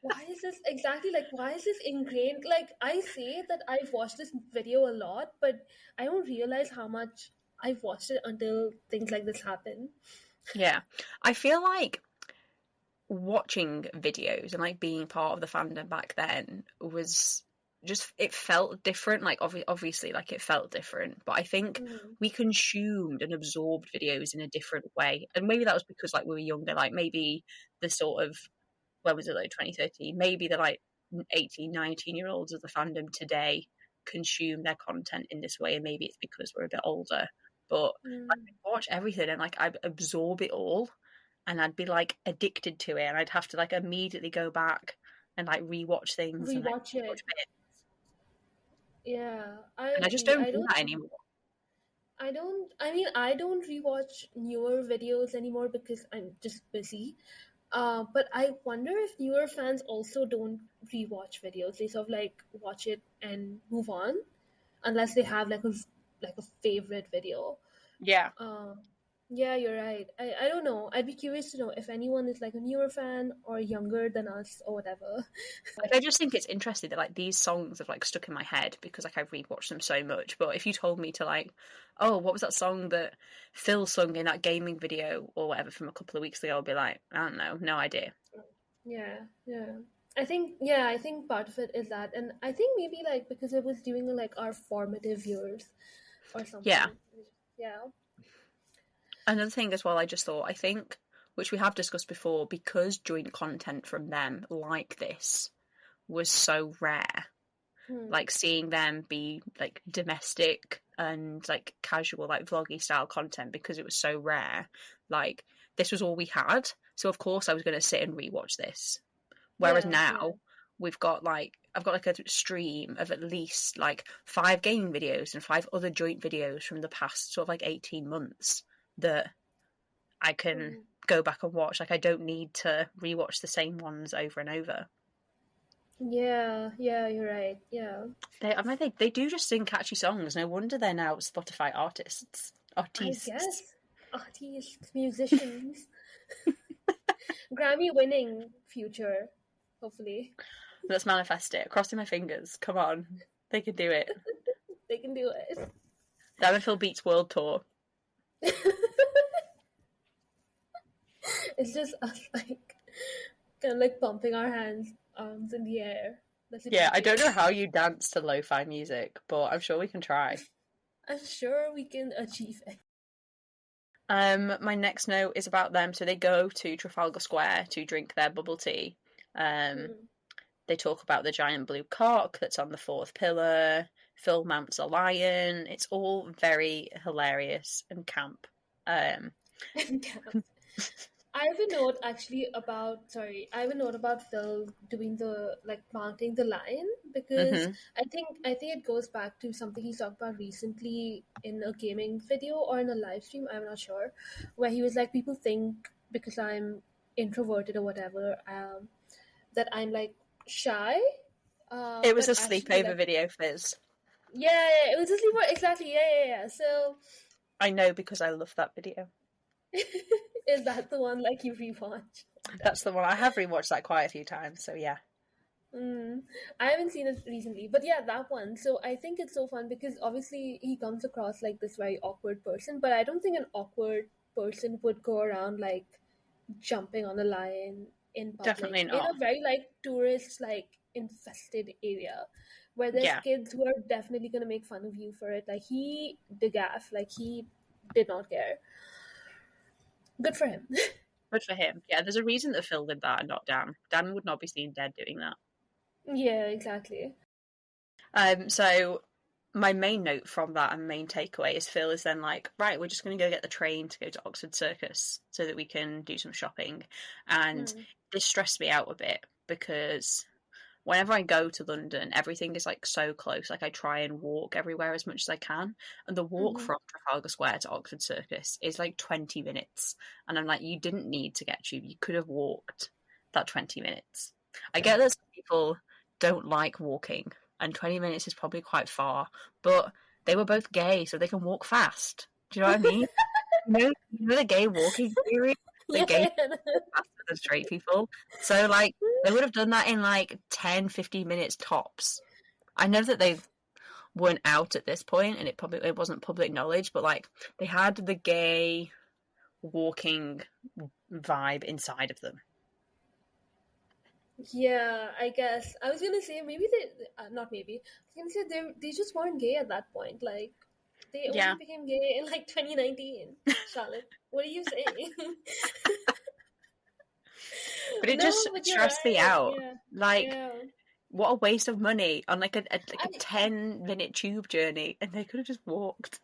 Why is this exactly like, why is this ingrained? Like, I say that I've watched this video a lot, but I don't realize how much I've watched it until things like this happen. Yeah. I feel like watching videos and like being part of the fandom back then was just, it felt different. Like obviously like it felt different, but I think we consumed and absorbed videos in a different way. And maybe that was because like we were younger, like maybe the sort of, when was it, like 2013, maybe the like 18, 19-year-olds of the fandom today consume their content in this way, and maybe it's because we're a bit older, but like, I watch everything and like I'd absorb it all and I'd be like addicted to it and I'd have to like immediately go back and like rewatch things and like, it. Yeah, I just don't do that anymore. I don't rewatch newer videos anymore because I'm just busy. But I wonder if newer fans also don't rewatch videos. They sort of like watch it and move on, unless they have like a favorite video. Yeah. Yeah, you're right. I don't know. I'd be curious to know if anyone is like a newer fan or younger than us or whatever. Like, I just think it's interesting that like these songs have like stuck in my head because like I've rewatched them so much. But if you told me to like, oh, what was that song that Phil sung in that gaming video or whatever from a couple of weeks ago, I'd be like, I don't know, no idea. Yeah, yeah. I think part of it is that, and I think maybe like because it was during like our formative years or something. Yeah. Yeah. Another thing as well, I just thought, I think, which we have discussed before, because joint content from them like this was so rare, like seeing them be like domestic and like casual, like vloggy style content, because it was so rare, like this was all we had. So of course I was going to sit and rewatch this. Whereas now we've got like, I've got like a stream of at least like 5 gaming videos and 5 other joint videos from the past sort of like 18 months that I can go back and watch. Like I don't need to rewatch the same ones over and over. Yeah, you're right. Yeah. They do just sing catchy songs. No wonder they're now Spotify artists. I guess. Artists, musicians. Grammy winning future, hopefully. Let's manifest it. Crossing my fingers. Come on. They can do it. They can do it. Damn Phil Beats World Tour. It's just us like kind of like pumping our hands, arms in the air. Yeah, I don't know how you dance to lo-fi music, but I'm sure we can try. I'm sure we can achieve it. My next note is about them. So they go to Trafalgar Square to drink their bubble tea. They talk about the giant blue cock that's on the 4th pillar. Phil mounts a lion. It's all very hilarious and camp. Camp. I have a note about Phil doing the like mounting the lion, because I think it goes back to something he talked about recently in a gaming video or in a live stream, I'm not sure, where he was like, people think because I'm introverted or whatever, that I'm like shy. It was a sleepover video, Fizz. Yeah, it was a sleepover, exactly. Yeah. So I know because I love that video. Is that the one like you rewatched? That's the one. I have rewatched that quite a few times, so yeah. I haven't seen it recently, but yeah, that one. So I think it's so fun because obviously he comes across like this very awkward person, but I don't think an awkward person would go around like jumping on a lion in public. Definitely not. In a very like tourist like infested area where there's kids who are definitely gonna make fun of you for it. Like he did gaff, like he did not care. Good for him. Good for him. Yeah, there's a reason that Phil did that and not Dan. Dan would not be seen dead doing that. Yeah, exactly. So my main note from that and main takeaway is Phil is then like, right, we're just going to go get the train to go to Oxford Circus so that we can do some shopping. And this stressed me out a bit because whenever I go to London, everything is like so close. Like I try and walk everywhere as much as I can. And the walk from Trafalgar Square to Oxford Circus is like 20 minutes. And I'm like, you didn't need to get tube. You could have walked that 20 minutes. I get that some people don't like walking and 20 minutes is probably quite far, but they were both gay, so they can walk fast. Do you know what I mean? you know the gay walking theory? The gay faster than straight people. So like they would have done that in like 10-15 minutes tops. I know that they weren't out at this point and it wasn't public knowledge, but like they had the gay walking vibe inside of them. Yeah, I guess. I was gonna say maybe not maybe. I was gonna say they just weren't gay at that point. Like they only became gay in like 2019. Charlotte, what are you saying? But it just stressed me out. Yeah. Like, what a waste of money on like a 10-minute tube journey, and they could have just walked.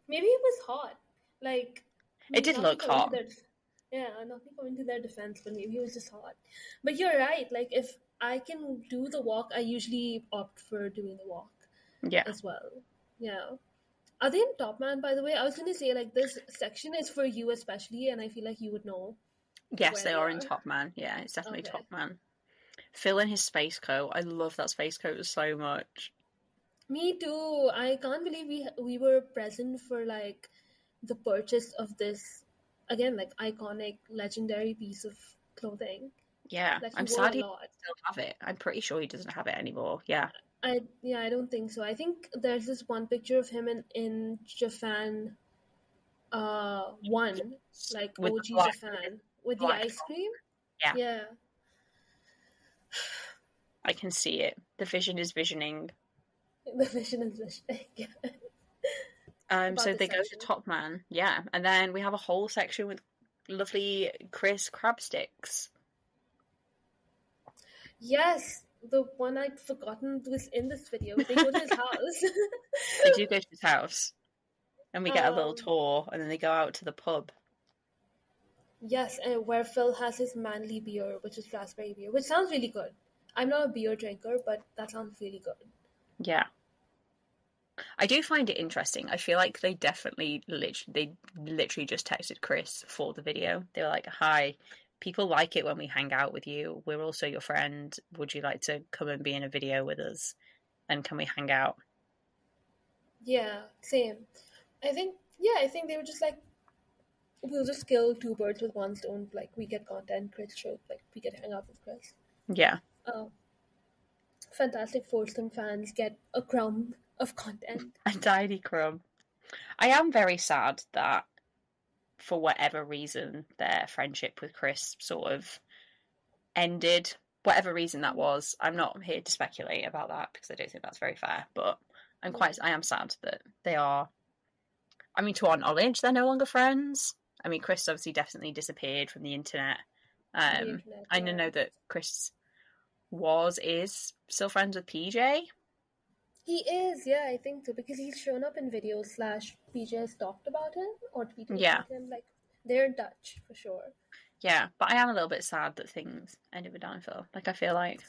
Maybe it was hot. Like it did look hot. Yeah, not coming to their defense, but maybe it was just hot. But you're right. Like, if I can do the walk, I usually opt for doing the walk. Yeah. As well. Yeah. Are they in Top Man, by the way? I was going to say, like, this section is for you especially, and I feel like you would know. Yes, they are in Top Man. Yeah, it's definitely Top Man. Phil in his space coat. I love that space coat so much. Me too. I can't believe we were present for, like, the purchase of this, again, like, iconic, legendary piece of clothing. Yeah, I'm sad he doesn't still have it. I'm pretty sure he doesn't have it anymore. Yeah. I don't think so. I think there's this one picture of him in Japan, one, like with OG Japan, with the ice cream. Yeah. I can see it. The vision is visioning. The vision is visioning. So they go to Top Man, yeah, and then we have a whole section with lovely Chris crab sticks. Yes, the one I'd forgotten was in this video. They go to his house. They do go to his house, and we get a little tour, and then they go out to the pub. Yes, and where Phil has his manly beer, which is raspberry beer, which sounds really good. I'm not a beer drinker, but that sounds really good. Yeah. I do find it interesting. I feel like they literally just texted Chris for the video. They were like, "Hi, people like it when we hang out with you. We're also your friend. Would you like to come and be in a video with us? And can we hang out?" Yeah, same. I think they were just like, we'll just kill two birds with one stone. Like, we get content, Chris should, like, we get to hang out with Chris. Yeah. Fantastic foursome fans get a crumb of content. A tiny crumb. I am very sad that, for whatever reason, their friendship with Chris sort of ended. Whatever reason that was. I'm not here to speculate about that because I don't think that's very fair. But I am sad that they are. I mean, to our knowledge, they're no longer friends. I mean, Chris obviously definitely disappeared from the internet. I know that Chris is still friends with PJ. He is, yeah, I think so, because he's shown up in videos / PJ has talked about him, or tweeted about him. Like, they're in touch, for sure. Yeah, but I am a little bit sad that things ended with downfall. Like, I feel like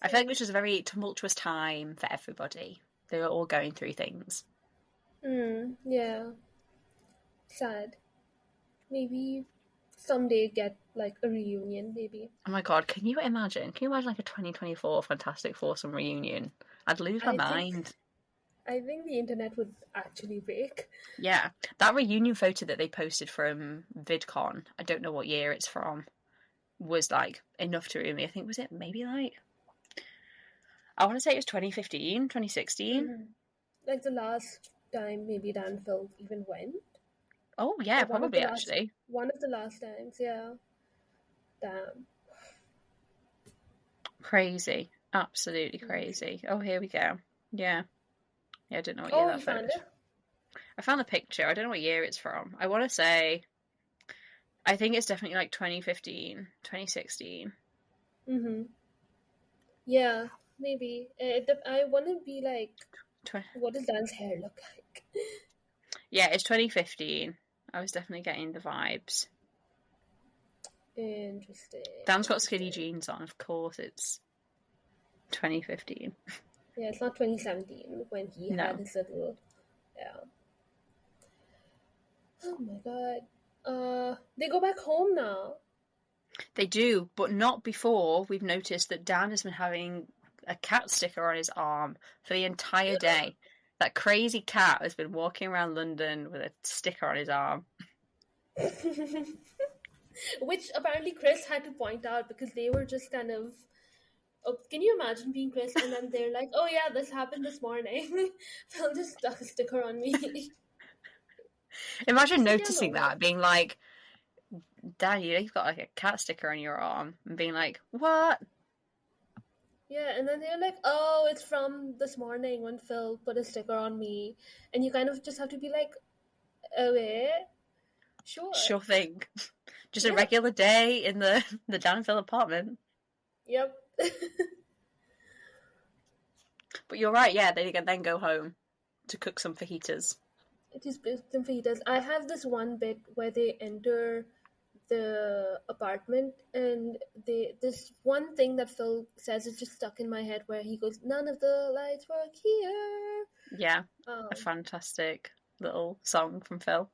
this was a very tumultuous time for everybody. They were all going through things. Yeah. Sad. Maybe someday get, like, a reunion, maybe. Oh my god, can you imagine like a 2024 Fantastic Foursome reunion? I'd lose my mind. I think the internet would actually break. Yeah, that reunion photo that they posted from VidCon, I don't know what year it's from, was like enough to ruin me. I think, was it maybe like, I want to say it was 2015, 2016? Like the last time maybe Dan Phil even went. Oh yeah, probably actually. One of the last times, yeah. Damn. Crazy. Absolutely crazy. Oh, here we go. Yeah. Yeah, I don't know what year that photo is. I found the picture. I don't know what year it's from. I want to say, I think it's definitely like 2015, 2016. Yeah, maybe. I want to be like, what does Dan's hair look like? Yeah, it's 2015. I was definitely getting the vibes. Interesting. Dan's got skinny jeans on. Of course, it's 2015. Yeah, it's not 2017 when he had his little... Yeah. Oh my god. They go back home now. They do, but not before we've noticed that Dan has been having a cat sticker on his arm for the entire day. That crazy cat has been walking around London with a sticker on his arm. Which apparently Chris had to point out because they were just kind of... Oh, can you imagine being Chris and then they're like, "Oh yeah, this happened this morning. Phil just stuck a sticker on me." Imagine noticing that, being like, "Dad, you've got like a cat sticker on your arm," and being like, "What?" Yeah, and then they're like, "Oh, it's from this morning when Phil put a sticker on me," and you kind of just have to be like, "Okay, sure thing." Just a regular day in the Dan and Phil apartment. Yep. But you're right, yeah, they can then go home to cook some fajitas. Some fajitas. I have this one bit where they enter the apartment and this one thing that Phil says is just stuck in my head where he goes, "None of the lights work here." Yeah, a fantastic little song from Phil.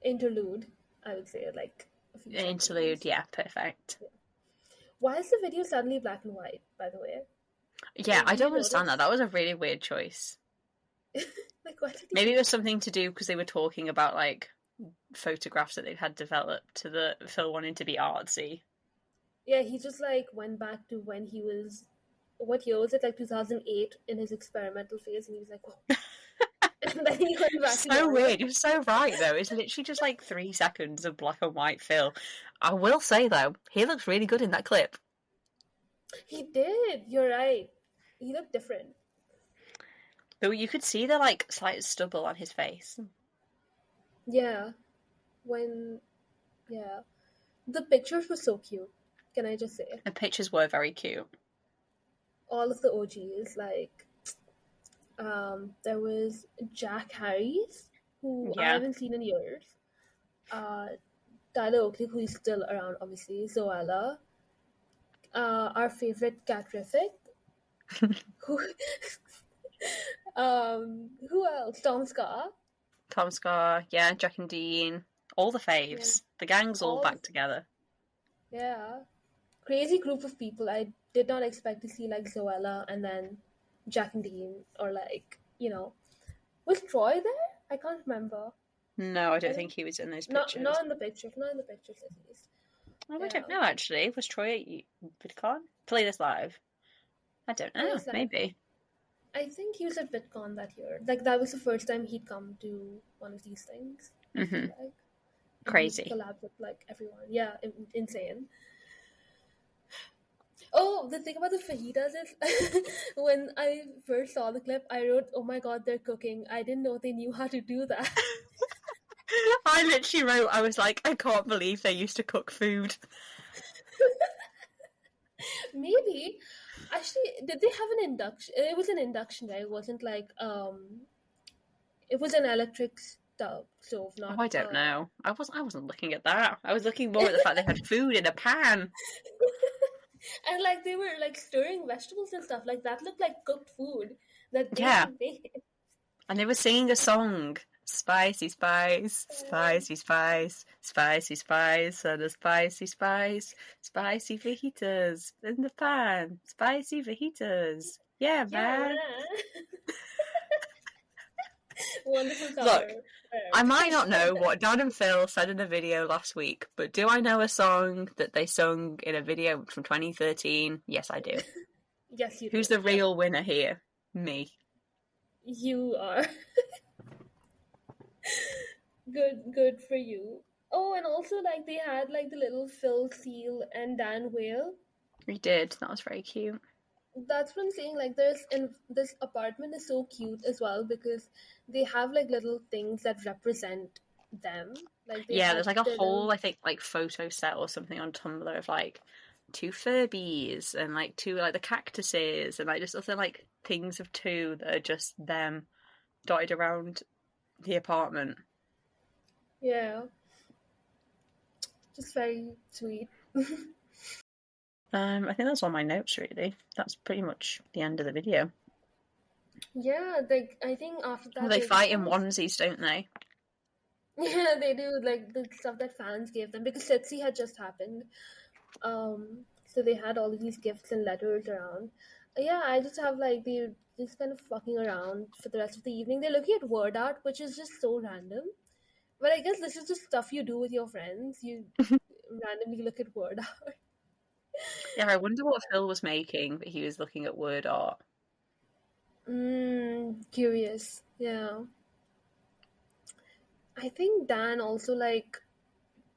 Interlude, I would say, like a few An interlude, yeah, perfect. Yeah. Why is the video suddenly black and white, by the way? Yeah, I don't understand that. That was a really weird choice. Like, what did Maybe it was something to do because they were talking about, like, photographs that they'd had developed to the Phil wanting to be artsy. Yeah, he just, like, went back to when he was... What year was it? Like, 2008 in his experimental phase, and he was like, whoa. And then he went back So weird. You're so right, though. It's literally just, like, 3 seconds of black and white Phil. I will say, though, he looks really good in that clip. He did. You're right. He looked different. Though you could see the, like, slight stubble on his face. Yeah. Yeah. The pictures were so cute. Can I just say? The pictures were very cute. All of the OGs, like, there was Jack Harris, who I haven't seen in years. Tyler Oakley, who is still around, obviously. Zoella. Our favorite Catrific. who else? Tom Scar, yeah, Jack and Dean, all the faves. Yeah. The gang's all back together. Yeah. Crazy group of people. I did not expect to see, like, Zoella and then Jack and Dean, or, like, you know. Was Troy there? I can't remember. No, I don't think he was in those pictures. Not in the pictures at least. Oh, I don't know, actually. Was Troy at VidCon? Play This Live? I don't know, maybe. I think he was at VidCon that year. Like, that was the first time he'd come to one of these things. Mm-hmm. Crazy. Collab with, like, everyone. Yeah, insane. Oh, the thing about the fajitas is, when I first saw the clip, I wrote, oh my god, they're cooking. I didn't know they knew how to do that. I literally wrote, I was like, I can't believe they used to cook food. Maybe. Actually, did they have an induction? It was an induction, right? It wasn't like, it was an electric stove, not... Oh, I don't know. I wasn't looking at that. I was looking more at the fact they had food in a pan. And, like, they were, like, stirring vegetables and stuff. Like, that looked like cooked food that they made. And they were singing a song. Spicy spice, spicy spice, spicy spice, and a spicy spice, spicy fajitas in the pan, spicy fajitas. Yeah, man. Wonderful cover. Look, I might not know what Dan and Phil said in a video last week, but do I know a song that they sung in a video from 2013? Yes, I do. Yes, you do. Who's the real winner here? Me. You are. Good for you. Oh, and also, like, they had, like, the little Phil Seal and Dan Whale. We did. That was very cute. That's what I'm saying. Like, this apartment is so cute as well because they have, like, little things that represent them. Like, there's, like, a whole, I think, like, photo set or something on Tumblr of, like, 2 Furbies and, like, 2, like, the cactuses and, like, just other, like, things of 2 that are just them dotted around the apartment. Yeah. Just very sweet. I think that's all my notes, really. That's pretty much the end of the video. Yeah, I think after that... They fight in onesies, don't they? Yeah, they do, like, the stuff that fans gave them, because Setsi had just happened. So they had all of these gifts and letters around. Yeah, I just have, like, they're just kind of fucking around for the rest of the evening. They're looking at word art, which is just so random. But I guess this is just stuff you do with your friends. You randomly look at word art. Yeah, I wonder what Phil was making, but he was looking at word art. Curious. Yeah. I think Dan also, like,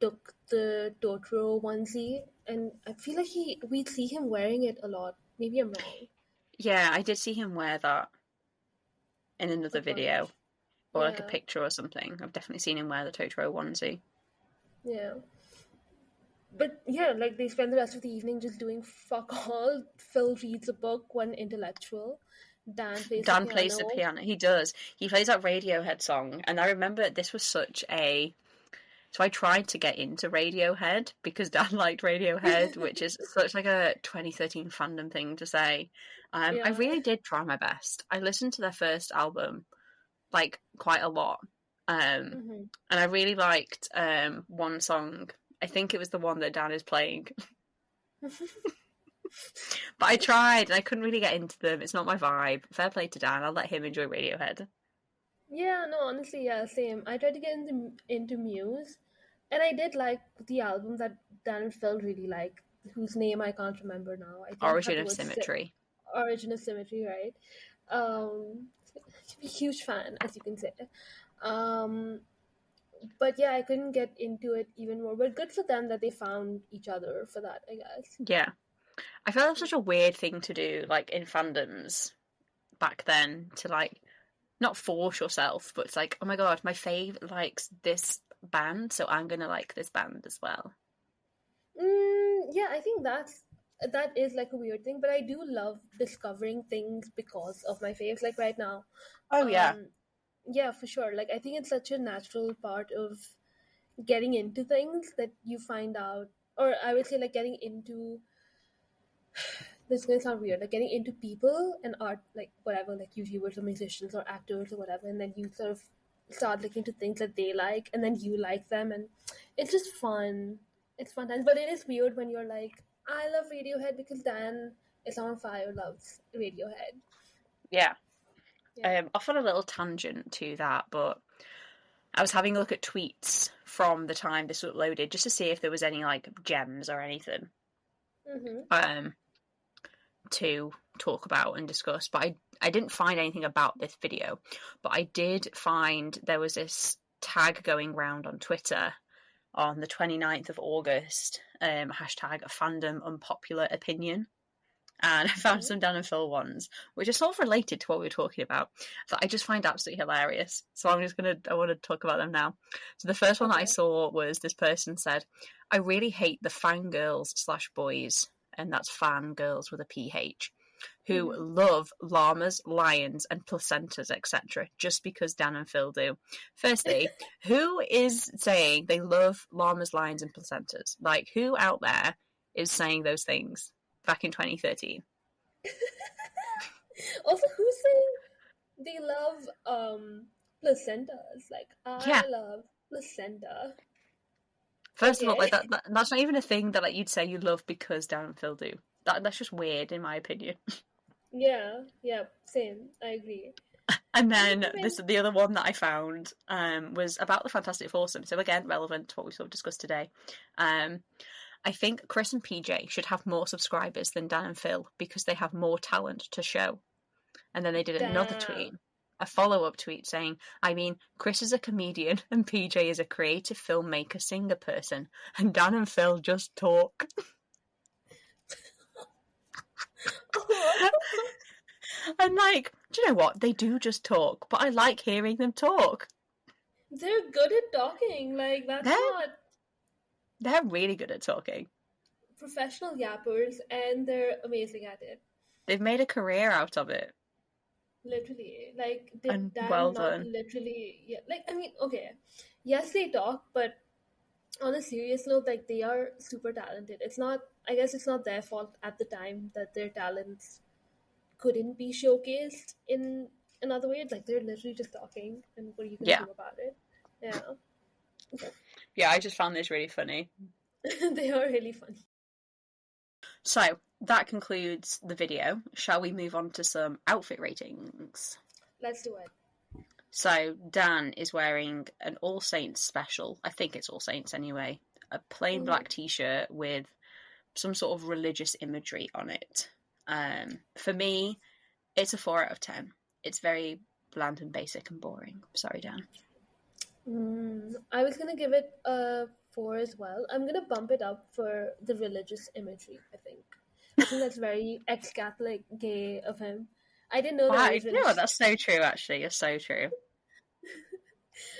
took the Totoro onesie, and I feel like we'd see him wearing it a lot. Maybe I'm wrong. Yeah, I did see him wear that in another video. Or like a picture or something. I've definitely seen him wear the Totoro onesie. Yeah. But yeah, like, they spend the rest of the evening just doing fuck all. Phil reads a book, one intellectual. Dan plays the piano. He does. He plays that Radiohead song. And I remember this was such a... So I tried to get into Radiohead because Dan liked Radiohead, which is such like a 2013 fandom thing to say. I really did try my best. I listened to their first album like quite a lot. And I really liked one song. I think it was the one that Dan is playing. But I tried and I couldn't really get into them. It's not my vibe. Fair play to Dan. I'll let him enjoy Radiohead. Yeah, no, honestly, yeah, same. I tried to get into Muse, and I did like the album that Dan and Phil really like, whose name I can't remember now. I think it had Origin the of word Symmetry. Origin of Symmetry, right? I'm a huge fan, as you can say. Um, but yeah, I couldn't get into it even more. But good for them that they found each other for that, I guess. Yeah. I felt that was such a weird thing to do, like, in fandoms back then, to, like, not force yourself, but it's like, oh my god, my fave likes this band, so I'm gonna like this band as well. Yeah, I think that is like a weird thing, but I do love discovering things because of my faves. Like right now, Oh yeah. yeah, for sure. Like I think it's such a natural part of getting into things that you find out, or I would say like getting into, this is gonna sound weird, like getting into people and art, like whatever, like YouTubers or musicians or actors or whatever, and then you sort of start looking into things that they like, and then you like them, and it's just fun. It's fun times, but it is weird when you're like, I love Radiohead because Dan is on fire loves Radiohead. Yeah. Off on a little tangent to that, but I was having a look at tweets from the time this was uploaded just to see if there was any like gems or anything to talk about and discuss. But I didn't find anything about this video, but I did find there was this tag going around on Twitter on the 29th of August, hashtag fandom unpopular opinion. And I found some Dan and Phil ones, which are sort of related to what we were talking about, that I just find absolutely hilarious. So I want to talk about them now. So the first one that I saw was this person said, I really hate the fangirls/boys, and that's fangirls with a PH, who love llamas, lions, and placentas, etc., just because Dan and Phil do. Firstly, who is saying they love llamas, lions, and placentas? Like, who out there is saying those things back in 2013? Also, who's saying they love placentas? Like, I love placenta. First of all, like that's not even a thing that like you'd say you love because Dan and Phil do. That's just weird, in my opinion. Yeah, same. I agree. And then the other one that I found was about the Fantastic Foursome. So again, relevant to what we sort of discussed today. I think Chris and PJ should have more subscribers than Dan and Phil because they have more talent to show. And then they did another tweet, a follow-up tweet saying, I mean, Chris is a comedian and PJ is a creative filmmaker, singer person, and Dan and Phil just talk. And like, do you know what? They do just talk, but I like hearing them talk. They're good at talking. Like, they're really good at talking. Professional yappers, and they're amazing at it. They've made a career out of it. Literally. Like, did Dan well not done. literally... Yeah, like, I mean, okay. Yes, they talk, but on a serious note, like, they are super talented. I guess it's not their fault at the time that their talents couldn't be showcased in another way. Like, they're literally just talking, and what are you going to do about it? Yeah. Okay. Yeah, I just found this really funny. They are really funny. So, that concludes the video. Shall we move on to some outfit ratings? Let's do it. So, Dan is wearing an All Saints special. I think it's All Saints anyway. A plain black t-shirt with some sort of religious imagery on it. For me, it's a 4 out of 10. It's very bland and basic and boring. Sorry, Dan. I was going to give it a 4 as well. I'm going to bump it up for the religious imagery, I think that's very ex-Catholic gay of him. I didn't know that. No, that's so true, actually. It's so true.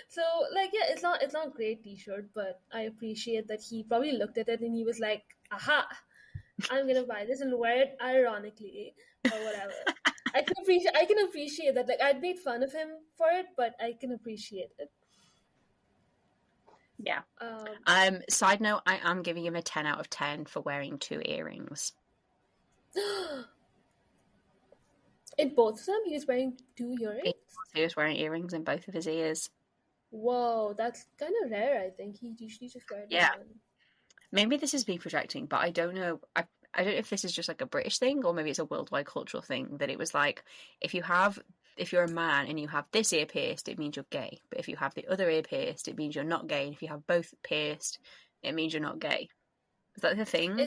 So, like, yeah, it's not a great t-shirt, but I appreciate that he probably looked at it and he was like, aha, I'm going to buy this and wear it ironically or whatever. I can appreciate that. Like, I'd made fun of him for it, but I can appreciate it. Yeah. Side note, I am giving him a 10 out of 10 for wearing 2 earrings. In both of them, he was wearing 2 earrings? He was wearing earrings in both of his ears. Whoa, that's kind of rare, I think. He usually just wears one. Maybe this is me projecting, but I don't know. I don't know if this is just like a British thing or maybe it's a worldwide cultural thing, that it was like, if you have if you're a man and you have this ear pierced, it means you're gay. But if you have the other ear pierced, it means you're not gay. And if you have both pierced, it means you're not gay. Is that the thing?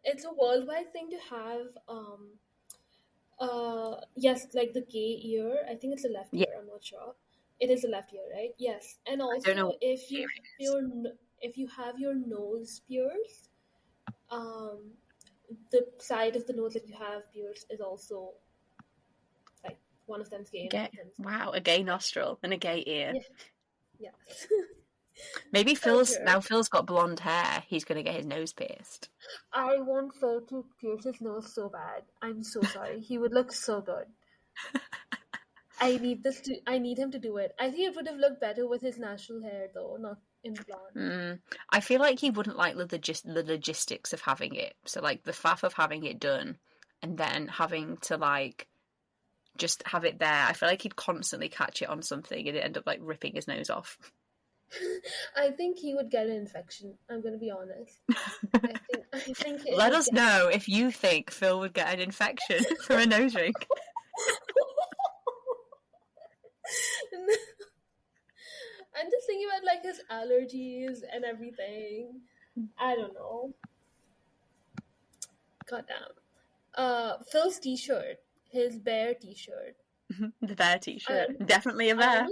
It's a worldwide thing to have. Yes, like the gay ear. I think it's the left ear. I'm not sure. It is the left ear, right? Yes, and also if you have your nose pierced, the side of the nose that you have pierced is also like one of them's gay. Wow, a gay nostril and a gay ear. Yes. Maybe Phil's got blonde hair. He's gonna get his nose pierced. I want Phil to pierce his nose so bad. I'm so sorry. He would look so good. I need him to do it. I think it would have looked better with his natural hair though, not in blonde. I feel like he wouldn't like the logistics of having it. So like the faff of having it done and then having to like just have it there. I feel like he'd constantly catch it on something and it'd end up like ripping his nose off. I think he would get an infection. I'm going to be honest. I think Let us know if you think Phil would get an infection from a nose ring. I'm just thinking about like his allergies and everything. I don't know. Goddamn. Phil's t-shirt, his bear t-shirt. The bear t-shirt. Definitely a bear.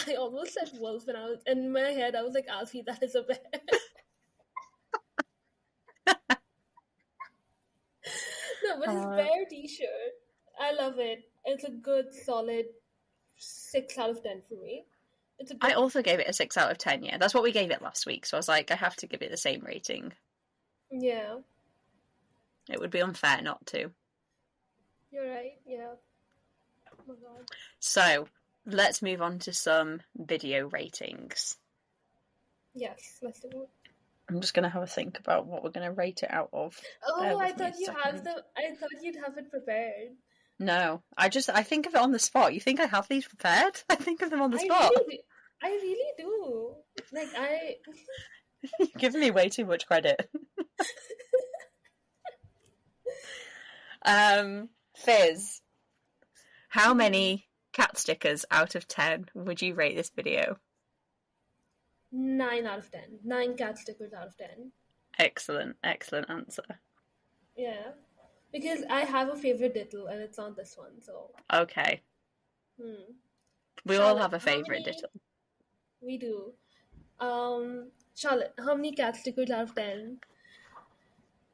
I almost said wolf when I was in my head. I was like, Alfie, that is a bear. No, but his bear t-shirt, I love it. It's a good, solid 6 out of 10 for me. I also gave it a 6 out of 10. Yeah, that's what we gave it last week. So I was like, I have to give it the same rating. Yeah. It would be unfair not to. You're right. Yeah. Oh my god. So let's move on to some video ratings. Yes, let's do it. I'm just gonna have a think about what we're gonna rate it out of. Oh, I thought you'd have it prepared. No, I think of it on the spot. You think I have these prepared? I think of them on the spot. I really do. Like You're giving me way too much credit. Fizz, how many cat stickers out of 10 would you rate this video? 9 out of 10. 9 cat stickers out of 10. Excellent answer. Yeah, because I have a favorite DITL and it's on this one, so. Okay. We all have a favorite DITL. We do. Charlotte, how many cat stickers out of 10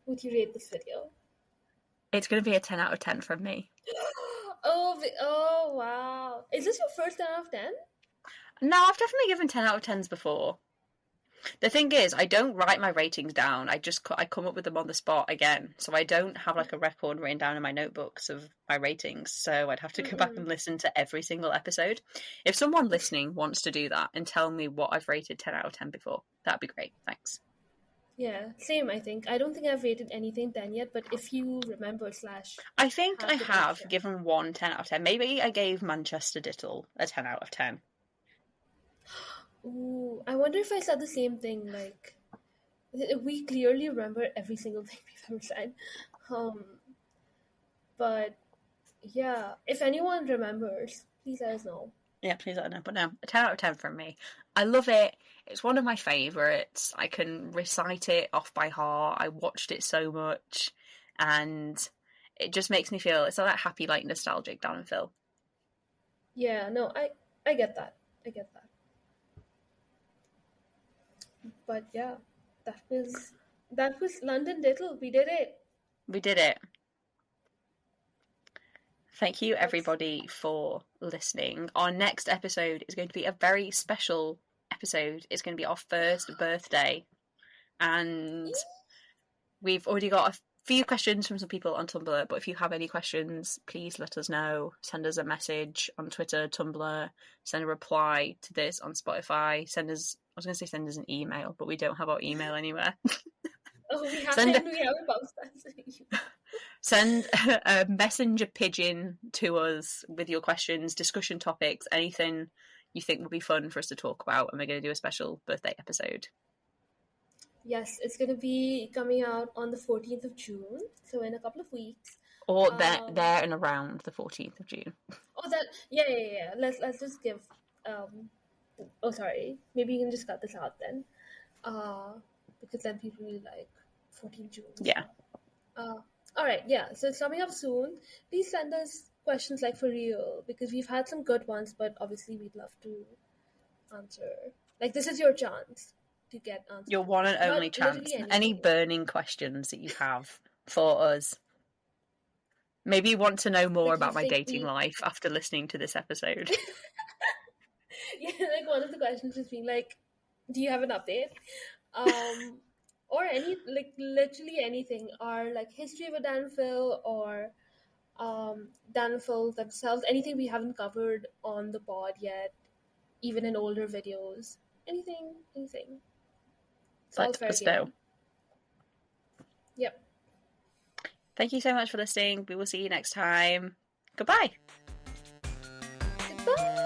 would you rate this video? It's going to be a 10 out of 10 from me. Oh, wow. Is this your first 10 out of 10? No, I've definitely given 10 out of 10s before. The thing is, I don't write my ratings down. I come up with them on the spot again. So I don't have like a record written down in my notebooks of my ratings. So I'd have to go back and listen to every single episode. If someone listening wants to do that and tell me what I've rated 10 out of 10 before, that'd be great. Thanks. Yeah, same, I think. I don't think I've rated anything 10 yet, but if you remember / I think I have given one 10 out of 10. Maybe I gave Manchester DITL a 10 out of 10. Ooh, I wonder if I said the same thing. Like, we clearly remember every single thing we've ever said. But yeah, if anyone remembers, please let us know. Yeah, please let us know. But no, a 10 out of 10 from me. I love it. It's one of my favourites. I can recite it off by heart. I watched it so much. And it just makes me feel, it's like that happy, like, nostalgic Dan and Phil. Yeah, no, I get that. But yeah, that was London DITL. We did it. Thank you everybody for listening. Our next episode is going to be a very special episode. It's going to be our first birthday. And we've already got a few questions from some people on Tumblr, but if you have any questions, please let us know. Send us a message on Twitter, Tumblr, send a reply to this on Spotify, send us an email, but we don't have our email anywhere. Oh, we have a bounce that. Send a messenger pigeon to us with your questions, discussion topics, anything you think would be fun for us to talk about, and we're going to do a special birthday episode. Yes, it's going to be coming out on the 14th of June, so in a couple of weeks. Or there and around the 14th of June. Oh, that yeah. Let's just give. Oh, sorry. Maybe you can just cut this out then. Because then people will like 14th June. Yeah. All right. Yeah. So it's coming up soon. Please send us questions like for real, because we've had some good ones, but obviously we'd love to answer. Like, this is your chance to get answers. Your one and only chance. Any burning questions that you have for us. Maybe you want to know more about my dating life after listening to this episode. Yeah, like one of the questions is being like, do you have an update? Or any, like, literally anything, or like history of a Dan and Phil, or Dan and Phil themselves, anything we haven't covered on the pod yet, even in older videos, anything. Let us know. Yep. Thank you so much for listening. We will see you next time. Goodbye. Goodbye.